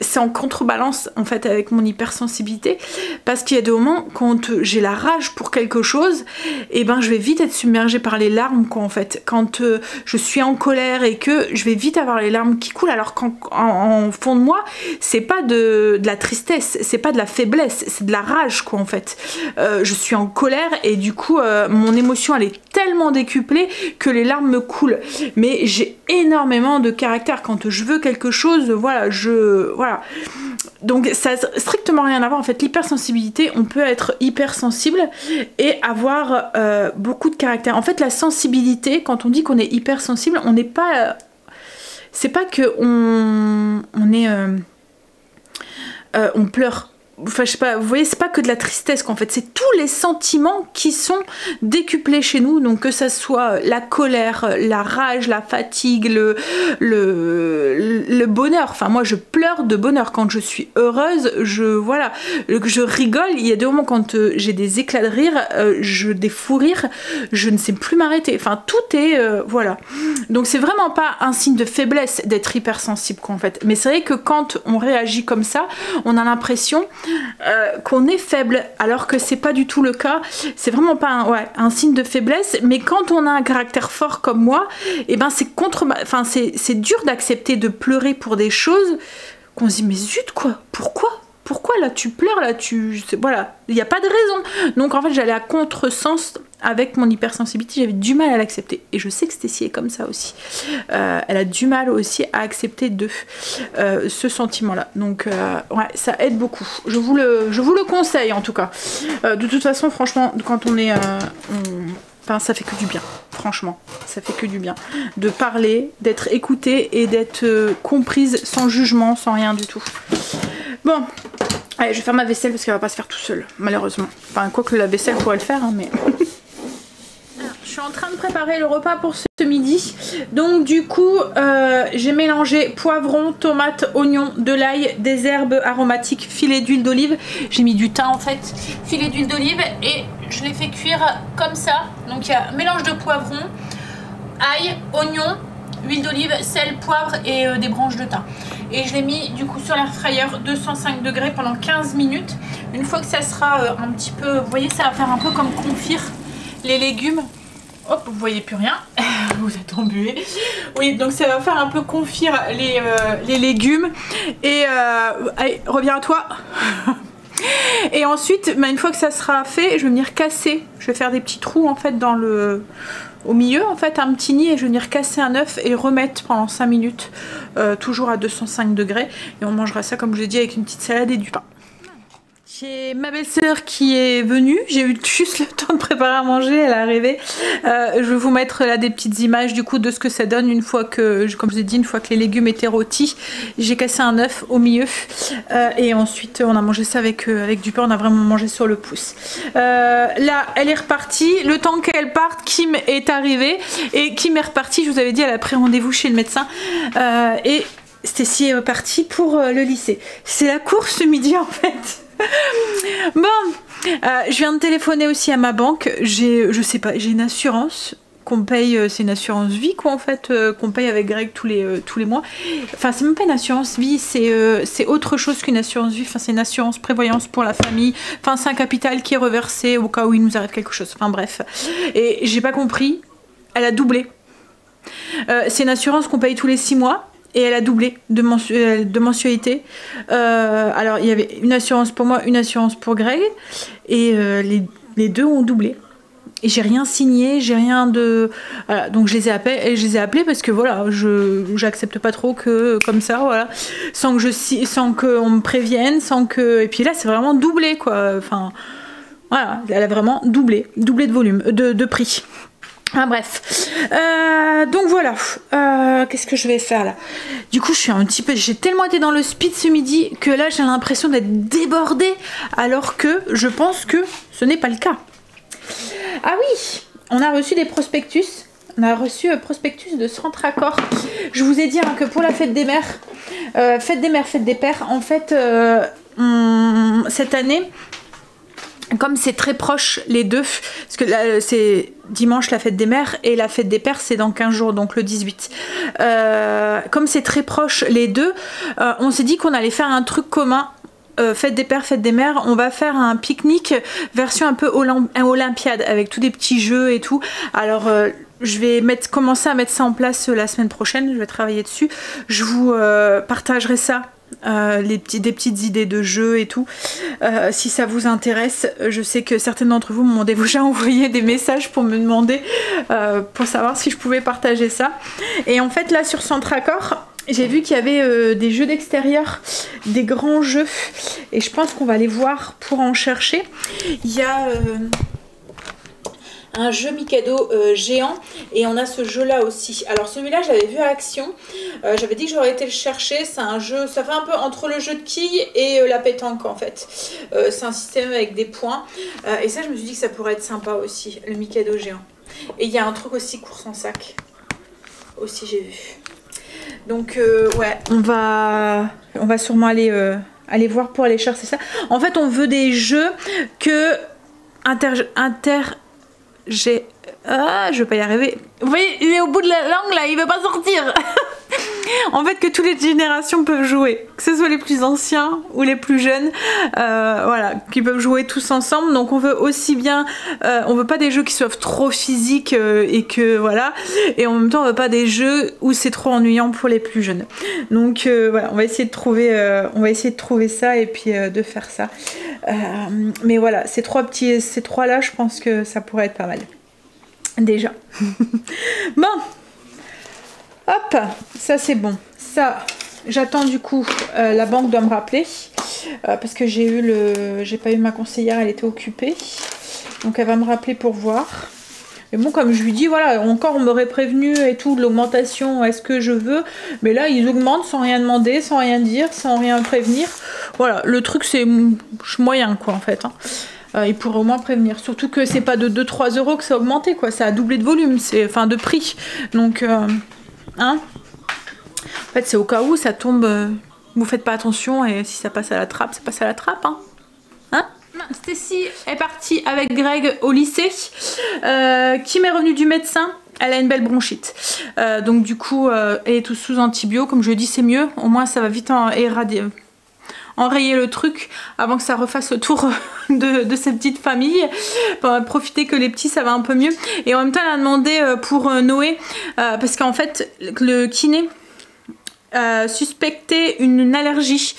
c'est en contrebalance en fait avec mon hypersensibilité, parce qu'il y a des moments quand j'ai la rage pour quelque chose, et ben je vais vite être submergée par les larmes, quoi, en fait, quand je suis en colère et que je vais vite avoir les larmes qui coulent, alors qu'en fond de moi c'est pas de la tristesse, c'est pas de la faiblesse, c'est de la rage, quoi, en fait. Je suis en colère et du coup mon émotion elle est tellement décuplée que les larmes me coulent, mais j'ai énormément de caractère. Quand je veux quelque chose, voilà, voilà. Donc ça n'a strictement rien à voir. En fait, l'hypersensibilité, on peut être hypersensible et avoir beaucoup de caractère. En fait, la sensibilité, quand on dit qu'on est hypersensible, on n'est pas... c'est pas que on pleure. Enfin, je sais pas, vous voyez, c'est pas que de la tristesse, qu'en fait, c'est tous les sentiments qui sont décuplés chez nous, donc que ça soit la colère, la rage, la fatigue, le bonheur. Enfin, moi, je pleure de bonheur quand je suis heureuse, voilà, je rigole. Il y a des moments quand j'ai des éclats de rire, des fous rires, je ne sais plus m'arrêter. Enfin, tout est, voilà. Donc, c'est vraiment pas un signe de faiblesse d'être hypersensible, quoi, en fait. Mais c'est vrai que quand on réagit comme ça, on a l'impression qu'on est faible, alors que c'est pas du tout le cas. C'est vraiment pas un signe de faiblesse, mais quand on a un caractère fort comme moi, et ben c'est dur d'accepter de pleurer pour des choses qu'on se dit mais zut, quoi, pourquoi là tu pleures, là voilà, il n'y a pas de raison. Donc en fait j'allais à contresens avec mon hypersensibilité, j'avais du mal à l'accepter, et je sais que Stécie est comme ça aussi, elle a du mal aussi à accepter ce sentiment là, donc ouais, ça aide beaucoup, je vous le conseille en tout cas. De toute façon franchement quand on est enfin, ça fait que du bien, franchement, ça fait que du bien de parler, d'être écoutée et d'être comprise sans jugement, sans rien du tout. Bon, allez, je vais faire ma vaisselle parce qu'elle va pas se faire tout seule, malheureusement. Enfin, quoi que la vaisselle pourrait le faire, hein, mais... Alors, je suis en train de préparer le repas pour ce midi. Donc du coup, j'ai mélangé poivron, tomate, oignon, de l'ail, des herbes aromatiques, filet d'huile d'olive. J'ai mis du thym en fait, filet d'huile d'olive, et je l'ai fait cuire comme ça. Donc il y a mélange de poivron, ail, oignon, huile d'olive, sel, poivre et des branches de thym. Et je l'ai mis du coup sur l'air fryer 205 degrés pendant 15 minutes. Une fois que ça sera un petit peu, vous voyez, ça va faire un peu comme confire les légumes. Hop, vous voyez plus rien, vous êtes embué. Oui, donc ça va faire un peu confire les légumes. Et allez, reviens à toi. Et ensuite, bah, une fois que ça sera fait, je vais venir casser. Je vais faire des petits trous en fait dans au milieu, en fait, un petit nid, et je vais venir casser un œuf et remettre pendant 5 minutes, toujours à 205 degrés. Et on mangera ça, comme je l'ai dit, avec une petite salade et du pain. J'ai ma belle-sœur qui est venue, j'ai eu juste le temps de préparer à manger, elle est arrivée. Je vais vous mettre là des petites images du coup de ce que ça donne une fois que, comme je vous ai dit, une fois que les légumes étaient rôtis. J'ai cassé un œuf au milieu et ensuite on a mangé ça avec du pain, on a vraiment mangé sur le pouce. Là elle est repartie, le temps qu'elle parte, Kim est arrivée et Kim est repartie, je vous avais dit elle a pris rendez-vous chez le médecin et Stécie est partie pour le lycée. C'est la course ce midi en fait. Bon, je viens de téléphoner aussi à ma banque. Je sais pas, j'ai une assurance qu'on paye, c'est une assurance vie quoi en fait, qu'on paye avec Greg tous les mois. Enfin, c'est même pas une assurance vie, c'est autre chose qu'une assurance vie. Enfin, c'est une assurance prévoyance pour la famille. Enfin, c'est un capital qui est reversé au cas où il nous arrive quelque chose. Enfin bref, et j'ai pas compris. Elle a doublé. C'est une assurance qu'on paye tous les 6 mois. Et elle a doublé de mensualité. Alors il y avait une assurance pour moi, une assurance pour Greg. Et les deux ont doublé. Et j'ai rien signé, j'ai rien de... Voilà, donc je les ai appelés parce que voilà, j'accepte pas trop que comme ça, voilà. Sans qu'on me prévienne, sans que... Et puis là c'est vraiment doublé quoi. Enfin, voilà, elle a vraiment doublé de volume, de prix. Ah bref, donc voilà, qu'est-ce que je vais faire là? Du coup je suis un petit peu, j'ai tellement été dans le speed ce midi que là j'ai l'impression d'être débordée alors que je pense que ce n'est pas le cas. Ah oui, on a reçu des prospectus, on a reçu prospectus de Centraccord. Je vous ai dit hein, que pour la fête des mères, fête des pères, en fait cette année... Comme c'est très proche les deux, parce que là c'est dimanche la fête des mères et la fête des pères c'est dans 15 jours, donc le 18. Comme c'est très proche les deux, on s'est dit qu'on allait faire un truc commun. Fête des pères, fête des mères, on va faire un pique-nique version un peu olympiade avec tous des petits jeux et tout. Alors je vais commencer à mettre ça en place la semaine prochaine, je vais travailler dessus. Je vous partagerai ça. Des petites idées de jeux et tout, si ça vous intéresse. Je sais que certaines d'entre vous m'ont déjà envoyé des messages pour me demander pour savoir si je pouvais partager ça. Et en fait là sur Centraccord j'ai vu qu'il y avait des jeux d'extérieur, des grands jeux, et je pense qu'on va les voir pour en chercher. Il y a un jeu Mikado géant et on a ce jeu là aussi. Alors celui-là je l'avais vu à Action, j'avais dit que j'aurais été le chercher. C'est un jeu, ça fait un peu entre le jeu de quilles et la pétanque en fait. C'est un système avec des points et ça je me suis dit que ça pourrait être sympa aussi, le Mikado géant. Et il y a un truc aussi course en sac aussi, j'ai vu. Donc ouais, on va sûrement aller voir pour aller chercher ça. En fait on veut des jeux que je vais pas y arriver. Vous voyez, il est au bout de la langue là, il veut pas sortir. En fait, que toutes les générations peuvent jouer, que ce soit les plus anciens ou les plus jeunes, voilà, qui peuvent jouer tous ensemble. Donc on veut aussi bien, on veut pas des jeux qui soient trop physiques et que voilà, et en même temps on veut pas des jeux où c'est trop ennuyant pour les plus jeunes. Donc voilà, on va essayer de trouver ça et puis de faire ça. Mais voilà, ces trois là, je pense que ça pourrait être pas mal. Déjà. Bon. Hop, ça c'est bon. Ça, j'attends du coup, la banque doit me rappeler parce que j'ai pas eu ma conseillère, elle était occupée. Donc elle va me rappeler pour voir. Et bon, comme je lui dis, voilà, encore on m'aurait prévenu et tout de l'augmentation, est-ce que je veux? Mais là, ils augmentent sans rien demander, sans rien dire, sans rien prévenir. Voilà, le truc c'est moyen quoi en fait. Hein. Ils pourraient au moins prévenir. Surtout que c'est pas de 2-3 euros que ça a augmenté quoi, ça a doublé de volume, enfin de prix. Donc... Hein, en fait c'est au cas où ça tombe, vous faites pas attention et si ça passe à la trappe, ça passe à la trappe hein. Stécie est partie avec Greg au lycée, Kim est revenue du médecin elle a une belle bronchite. Donc du coup, elle est tout sous antibio. Comme je dis, c'est mieux. Au moins, ça va vite enrayer le truc avant que ça refasse le tour de cette petite famille. Pour profiter que les petits, ça va un peu mieux. Et en même temps, elle a demandé pour Noé, parce qu'en fait, le kiné suspectait une allergie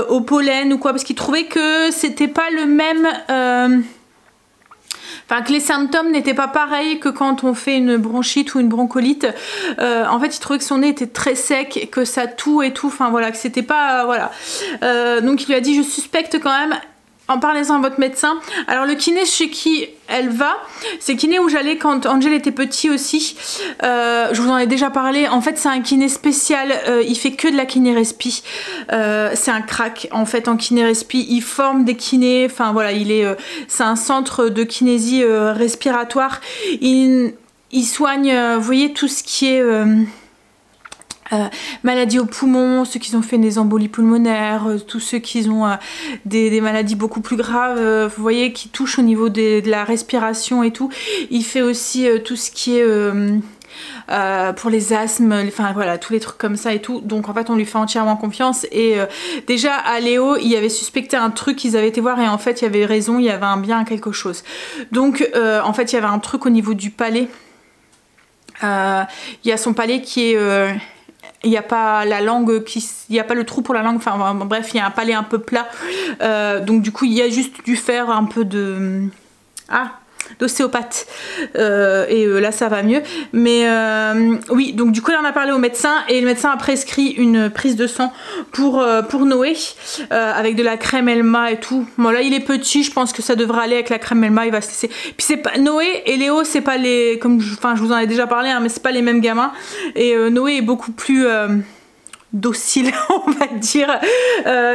au pollen ou quoi, parce qu'il trouvait que c'était pas le même... Enfin, que les symptômes n'étaient pas pareils que quand on fait une bronchite ou une broncolite. En fait, il trouvait que son nez était très sec, que ça toux et tout. Enfin voilà, que c'était pas... voilà. Donc il lui a dit, je suspecte quand même... En parlez-en à votre médecin. Alors le kiné chez qui elle va, c'est le kiné où j'allais quand Angel était petit aussi. Je vous en ai déjà parlé. En fait c'est un kiné spécial. Il fait que de la kiné-respi. C'est un crack en fait en kiné-respi. Il forme des kinés. Enfin voilà, c'est un centre de kinésie respiratoire. Il soigne, vous voyez, tout ce qui est... maladies aux poumons, ceux qui ont fait des embolies pulmonaires, tous ceux qui ont des maladies beaucoup plus graves, vous voyez, qui touchent au niveau de la respiration et tout. Il fait aussi tout ce qui est pour les asthmes, enfin voilà, tous les trucs comme ça et tout. Donc en fait on lui fait entièrement confiance. Et déjà à Léo il avait suspecté un truc, ils avaient été voir et en fait il y avait raison, il y avait un bien quelque chose. Donc en fait il y avait un truc au niveau du palais. Il y a son palais qui est... il n'y a pas la langue il n'y a pas le trou pour la langue, enfin bref, il y a un palais un peu plat, donc du coup il y a juste dû faire un peu d'ostéopathe et là ça va mieux, mais oui, donc du coup là on a parlé au médecin et le médecin a prescrit une prise de sang pour Noé avec de la crème Elma et tout. Bon là il est petit, je pense que ça devrait aller avec la crème Elma, il va se laisser. Puis c'est pas Noé et Léo, c'est pas les, comme je vous en ai déjà parlé hein, mais c'est pas les mêmes gamins et Noé est beaucoup plus docile on va dire,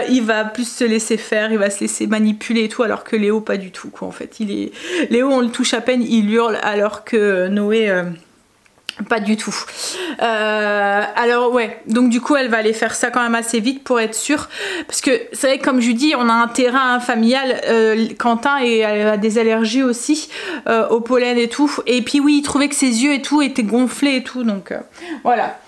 il va plus se laisser faire, il va se laisser manipuler et tout, alors que Léo pas du tout quoi en fait. Léo on le touche à peine, il hurle, alors que Noé pas du tout. Alors ouais, donc du coup elle va aller faire ça quand même assez vite pour être sûre, parce que c'est vrai que comme je lui dis on a un terrain familial, Quentin et elle a des allergies aussi au pollen et tout, et puis oui il trouvait que ses yeux et tout étaient gonflés et tout, donc voilà.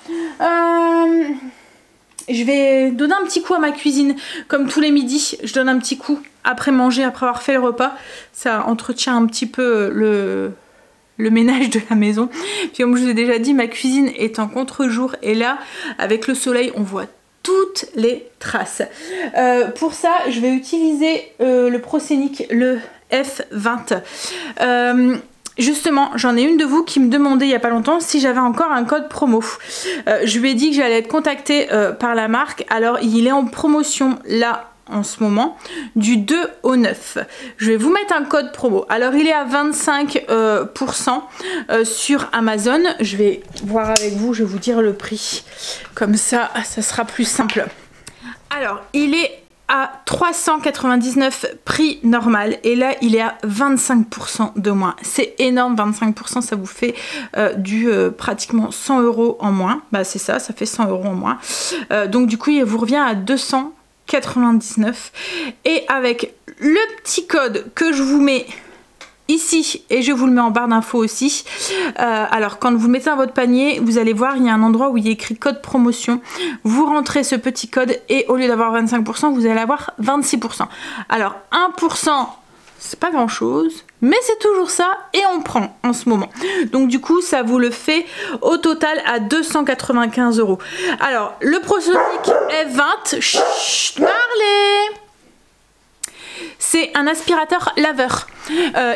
Je vais donner un petit coup à ma cuisine, comme tous les midis, je donne un petit coup après manger, après avoir fait le repas. Ça entretient un petit peu le ménage de la maison. Puis comme je vous ai déjà dit, ma cuisine est en contre-jour et là, avec le soleil, on voit toutes les traces. Pour ça, je vais utiliser le Proscenic, le F20. Justement, j'en ai une de vous qui me demandait il n'y a pas longtemps si j'avais encore un code promo. Je lui ai dit que j'allais être contactée par la marque. Alors, il est en promotion là en ce moment, du 2 au 9. Je vais vous mettre un code promo. Alors, il est à 25% sur Amazon. Je vais voir avec vous, je vais vous dire le prix. Comme ça, ça sera plus simple. Alors, il est à 399 prix normal et là il est à 25% de moins. C'est énorme, 25%, ça vous fait pratiquement 100 € en moins. Bah c'est ça, ça fait 100 € en moins. Donc du coup il vous revient à 299 et avec le petit code que je vous mets ici et je vous le mets en barre d'infos aussi. Alors quand vous mettez dans votre panier, vous allez voir, il y a un endroit où il y a écrit code promotion. Vous rentrez ce petit code et au lieu d'avoir 25%, vous allez avoir 26%. Alors 1%, c'est pas grand chose, mais c'est toujours ça et on prend en ce moment. Donc du coup ça vous le fait au total à 295 €. Alors le Proscenic F20, chut, Marley, c'est un aspirateur laveur.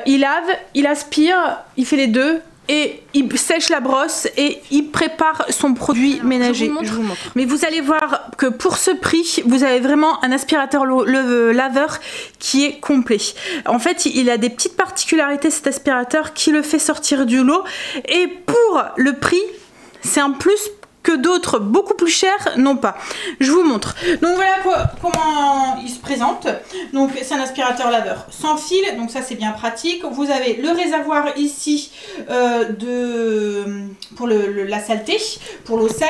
Il lave, il aspire, il fait les deux et il sèche la brosse et il prépare son produit ménager. Je vous montre. Mais vous allez voir que pour ce prix, vous avez vraiment un aspirateur laveur qui est complet. En fait, il a des petites particularités cet aspirateur qui le fait sortir du lot et pour le prix, c'est un plus que d'autres beaucoup plus chers n'ont pas. Je vous montre. Donc voilà comment il se présente. Donc c'est un aspirateur laveur sans fil, donc ça c'est bien pratique. Vous avez le réservoir ici pour la saleté, pour l'eau sale,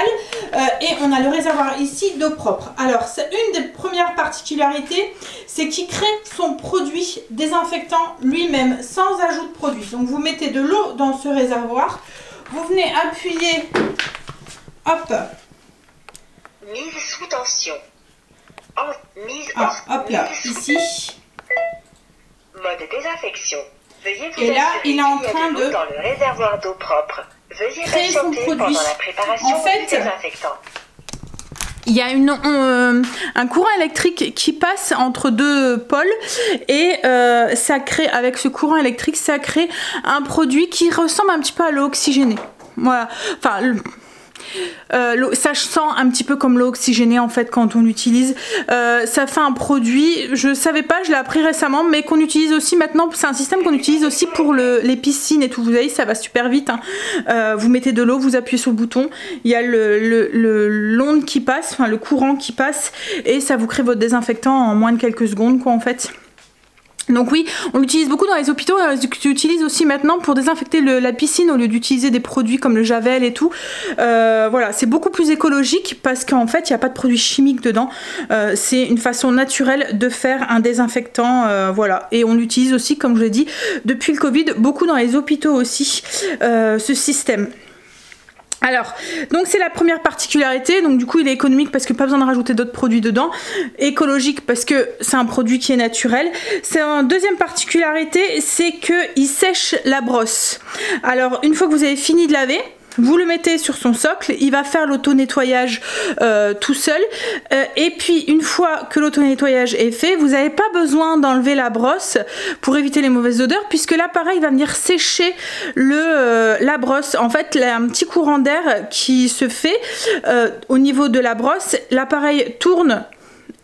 et on a le réservoir ici d'eau propre. Alors c'est une des premières particularités, c'est qu'il crée son produit désinfectant lui-même sans ajout de produit. Donc vous mettez de l'eau dans ce réservoir. vous venez appuyer, hop. Mise sous tension. Mise hop là, ici. Mode désinfection. Veuillez vous Et là, assurer il est en qu'il y a train de l'eau de dans le réservoir d'eau propre. Veuillez créer son patienter produit. pendant la préparation En fait, du désinfectant. il y a un courant électrique qui passe entre deux pôles et ça crée, avec ce courant électrique, ça crée un produit qui ressemble un petit peu à l'eau oxygénée. Voilà, enfin, ça sent un petit peu comme l'eau oxygénée en fait quand on l'utilise. Ça fait un produit, je savais pas, je l'ai appris récemment, mais qu'on utilise aussi maintenant. C'est un système qu'on utilise aussi pour les piscines et tout. Vous voyez, ça va super vite. Hein. Vous mettez de l'eau, vous appuyez sur le bouton, il y a l'onde qui passe, enfin le courant qui passe, et ça vous crée votre désinfectant en moins de quelques secondes, quoi, en fait. Donc oui, on l'utilise beaucoup dans les hôpitaux, on l'utilise aussi maintenant pour désinfecter la piscine au lieu d'utiliser des produits comme le Javel et tout. Voilà, c'est beaucoup plus écologique parce qu'en fait, il n'y a pas de produits chimiques dedans. C'est une façon naturelle de faire un désinfectant, voilà. Et on l'utilise aussi, comme je l'ai dit, depuis le Covid, beaucoup dans les hôpitaux aussi, ce système. Alors, donc c'est la première particularité, donc du coup il est économique parce que pas besoin de rajouter d'autres produits dedans, écologique parce que c'est un produit qui est naturel. C'est une deuxième particularité, c'est qu'il sèche la brosse. Alors une fois que vous avez fini de laver, vous le mettez sur son socle, il va faire l'auto-nettoyage tout seul. Et puis une fois que l'auto-nettoyage est fait, vous n'avez pas besoin d'enlever la brosse pour éviter les mauvaises odeurs, puisque l'appareil va venir sécher la brosse. En fait, il y a un petit courant d'air qui se fait au niveau de la brosse. L'appareil tourne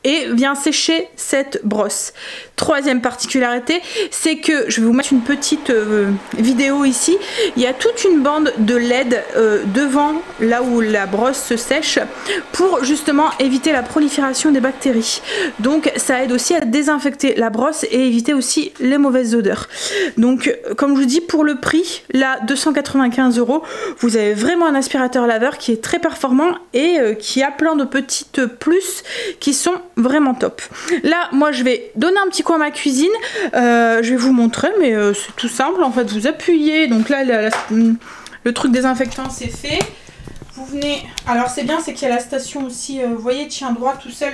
et vient sécher cette brosse. Troisième particularité, c'est que, je vais vous mettre une petite vidéo ici, il y a toute une bande de LED devant là où la brosse se sèche pour justement éviter la prolifération des bactéries. Donc ça aide aussi à désinfecter la brosse et éviter aussi les mauvaises odeurs. Donc comme je vous dis, pour le prix, là 295 €, vous avez vraiment un aspirateur laveur qui est très performant et qui a plein de petites plus qui sont vraiment top. Là moi je vais donner un petit coup à ma cuisine, je vais vous montrer, mais c'est tout simple en fait. Vous appuyez, donc là le truc désinfectant c'est fait, vous venez, alors c'est bien, c'est qu'il y a la station aussi, vous voyez, tient droit tout seul,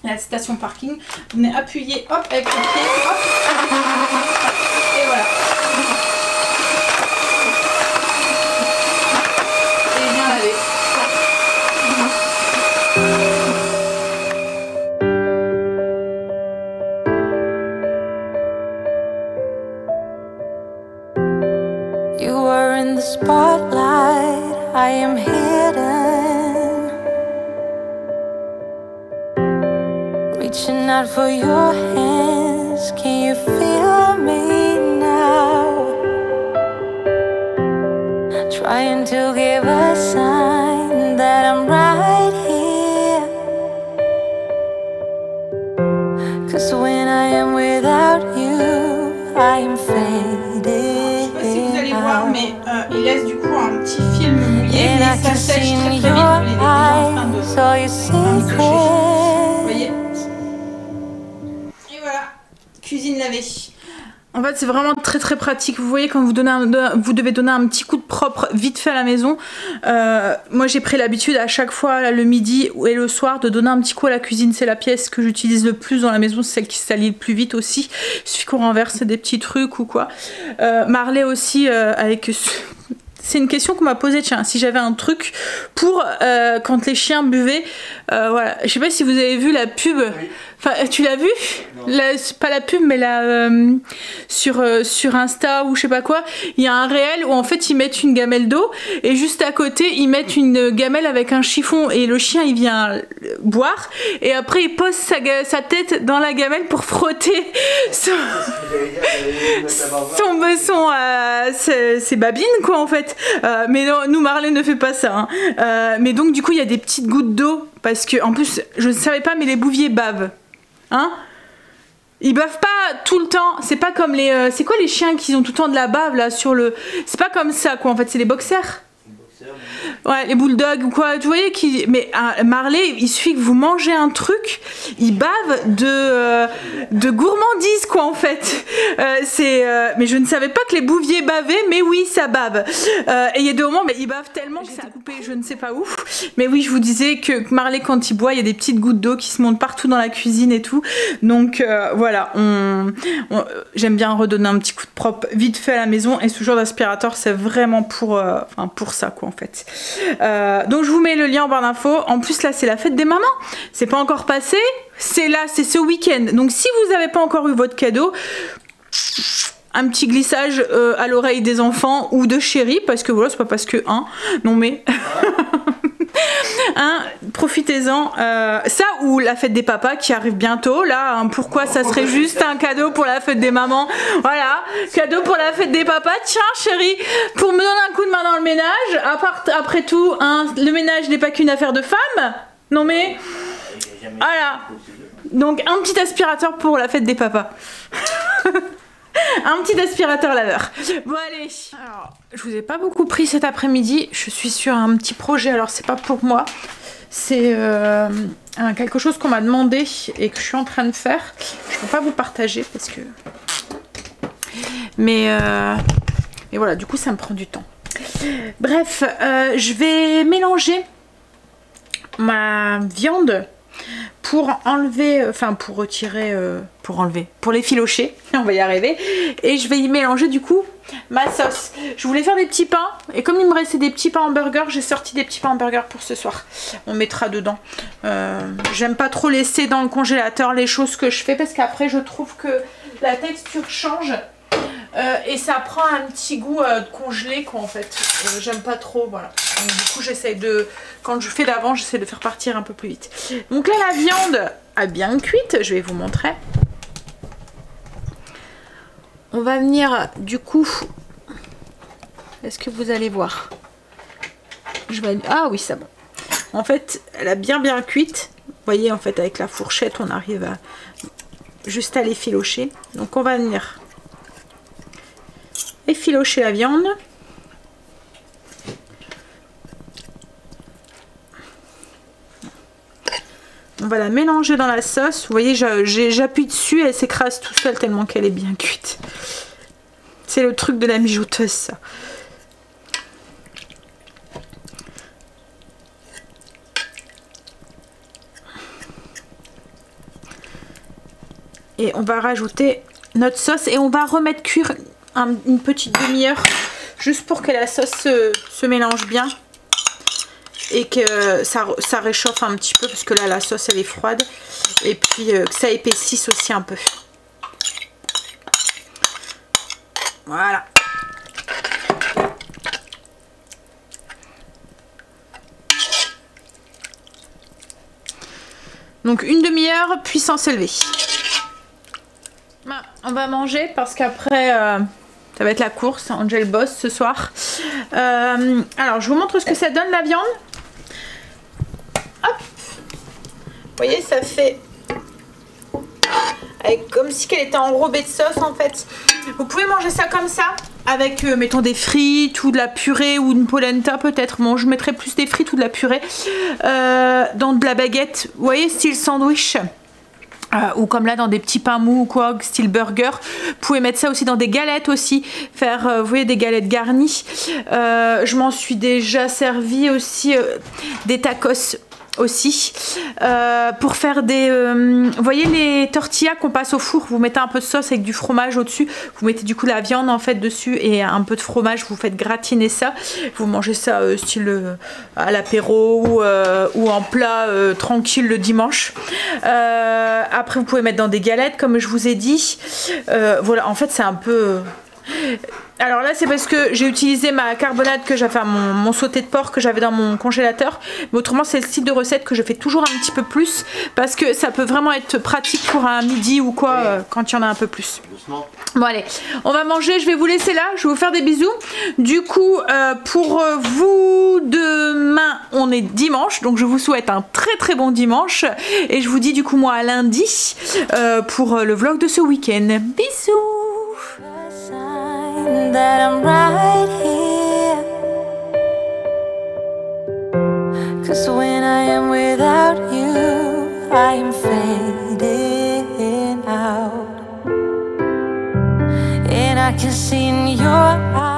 la station parking, vous venez appuyer, hop, avec le pied, hop, et voilà, et bien laver. Spotlight, I am hidden, reaching out for your hands. Can you feel me now? Trying to give a sign that I'm right here. 'Cause when I am without you, I am faded. Je sais pas si vous allez voir, mais il laisse du coup un petit film mouillé, mais ça sèche très vite. Vous voyez, il est déjà en train de sécher. Vous voyez. Et voilà, cuisine lavée. En fait, c'est vraiment très très pratique. Vous voyez, quand vous devez donner un petit coup de propre vite fait à la maison. Moi, j'ai pris l'habitude à chaque fois, là, le midi et le soir, de donner un petit coup à la cuisine. C'est la pièce que j'utilise le plus dans la maison, c'est celle qui se salit le plus vite aussi. Il suffit qu'on renverse des petits trucs ou quoi. Marley aussi, avec... C'est une question qu'on m'a posée, tiens, si j'avais un truc pour quand les chiens buvaient, voilà, je sais pas si vous avez vu la pub, enfin, tu l'as vu? Pas la pub, mais sur Insta ou je sais pas quoi, il y a un réel où en fait ils mettent une gamelle d'eau et juste à côté ils mettent une gamelle avec un chiffon et le chien il vient boire et après il pose sa tête dans la gamelle pour frotter ses babines quoi en fait. Mais non, nous Marley ne fait pas ça hein. Mais donc du coup il y a des petites gouttes d'eau parce que en plus je ne savais pas mais les bouviers bavent hein. Ils bavent pas tout le temps, c'est pas comme les... c'est quoi les chiens qui ont tout le temps de la bave là sur le... C'est pas comme ça quoi en fait, c'est les boxers. Ouais, les bulldogs ou quoi, tu voyez mais Marley, il suffit que vous mangez un truc, il bave de gourmandise quoi en fait. Mais je ne savais pas que les bouviers bavaient, mais oui ça bave. Et il y a des moments, mais il bave tellement que ça a coupé, je ne sais pas où. Mais oui, je vous disais que Marley quand il boit, il y a des petites gouttes d'eau qui se montent partout dans la cuisine et tout. Donc voilà, j'aime bien redonner un petit coup de propre vite fait à la maison, et ce genre d'aspirateur c'est vraiment pour ça quoi en fait. Donc je vous mets le lien en barre d'infos. En plus là c'est la fête des mamans, c'est pas encore passé, c'est là, c'est ce week-end. Donc si vous n'avez pas encore eu votre cadeau, un petit glissage à l'oreille des enfants ou de chéri, parce que voilà, c'est pas parce que non mais profitez-en. Ça ou la fête des papas qui arrive bientôt là, pourquoi ça serait juste un cadeau pour la fête des mamans? Voilà, cadeau pour la fête des papas. Tiens chérie, pour me donner un coup de main dans le ménage, après tout le ménage n'est pas qu'une affaire de femmes, non mais voilà, donc un petit aspirateur pour la fête des papas. Un petit aspirateur laveur. Bon allez, alors je vous ai pas beaucoup pris cet après-midi, je suis sur un petit projet, alors c'est pas pour moi, c'est quelque chose qu'on m'a demandé et que je suis en train de faire. Je peux pas vous partager parce que... Mais voilà, du coup ça me prend du temps. Bref, je vais mélanger ma viande pour enlever, pour retirer, pour l'effilocher, on va y arriver, et je vais y mélanger du coup ma sauce. Je voulais faire des petits pains, et comme il me restait des petits pains en burger, j'ai sorti des petits pains en burger pour ce soir. On mettra dedans. J'aime pas trop laisser dans le congélateur les choses que je fais, parce qu'après je trouve que la texture change. Et ça prend un petit goût congelé quoi en fait. J'aime pas trop, voilà. Donc, du coup j'essaye de, quand je fais d'avant, j'essaie de faire partir un peu plus vite. Donc là la viande a bien cuite, je vais vous montrer. On va venir du coup, est-ce que vous allez voir? Ah oui ça va. En fait elle a bien cuite. Vous voyez en fait avec la fourchette on arrive à juste à l'effilocher. Donc on va venir effilocher la viande. On va la mélanger dans la sauce. Vous voyez, j'appuie dessus, elle s'écrase tout seul tellement qu'elle est bien cuite. C'est le truc de la mijoteuse, ça. Et on va rajouter notre sauce et on va remettre cuire une petite demi-heure juste pour que la sauce se mélange bien et que ça réchauffe un petit peu parce que là la sauce elle est froide, et puis que ça épaississe aussi un peu. Voilà. Donc une demi-heure, puissance élevée. On va manger parce qu'après ça va être la course. Angel bosse ce soir. Alors je vous montre ce que ça donne la viande. Hop. Vous voyez, ça fait comme si elle était enrobée de sauce en fait. Vous pouvez manger ça comme ça avec mettons des frites ou de la purée ou une polenta peut-être. Bon, je mettrais plus des frites ou de la purée dans de la baguette. Vous voyez, style sandwich. Ou comme là dans des petits pains mous ou quoi, style burger. Vous pouvez mettre ça aussi dans des galettes aussi, faire vous voyez des galettes garnies. Je m'en suis déjà servi aussi des tacos aussi pour faire des vous voyez les tortillas qu'on passe au four, vous mettez un peu de sauce avec du fromage au dessus, vous mettez du coup la viande en fait dessus et un peu de fromage, vous faites gratiner ça, vous mangez ça style à l'apéro ou en plat tranquille le dimanche. Après vous pouvez mettre dans des galettes comme je vous ai dit. Voilà, en fait c'est un peu... Alors là c'est parce que j'ai utilisé ma carbonade que j'ai fait, mon sauté de porc que j'avais dans mon congélateur, mais autrement c'est le style de recette que je fais toujours un petit peu plus parce que ça peut vraiment être pratique pour un midi ou quoi quand il y en a un peu plus. Bon allez, on va manger, je vais vous laisser là, je vais vous faire des bisous. Du coup pour vous demain on est dimanche, donc je vous souhaite un très bon dimanche et je vous dis du coup moi à lundi pour le vlog de ce week-end. Bisous. That I'm right here I can see in your eyes.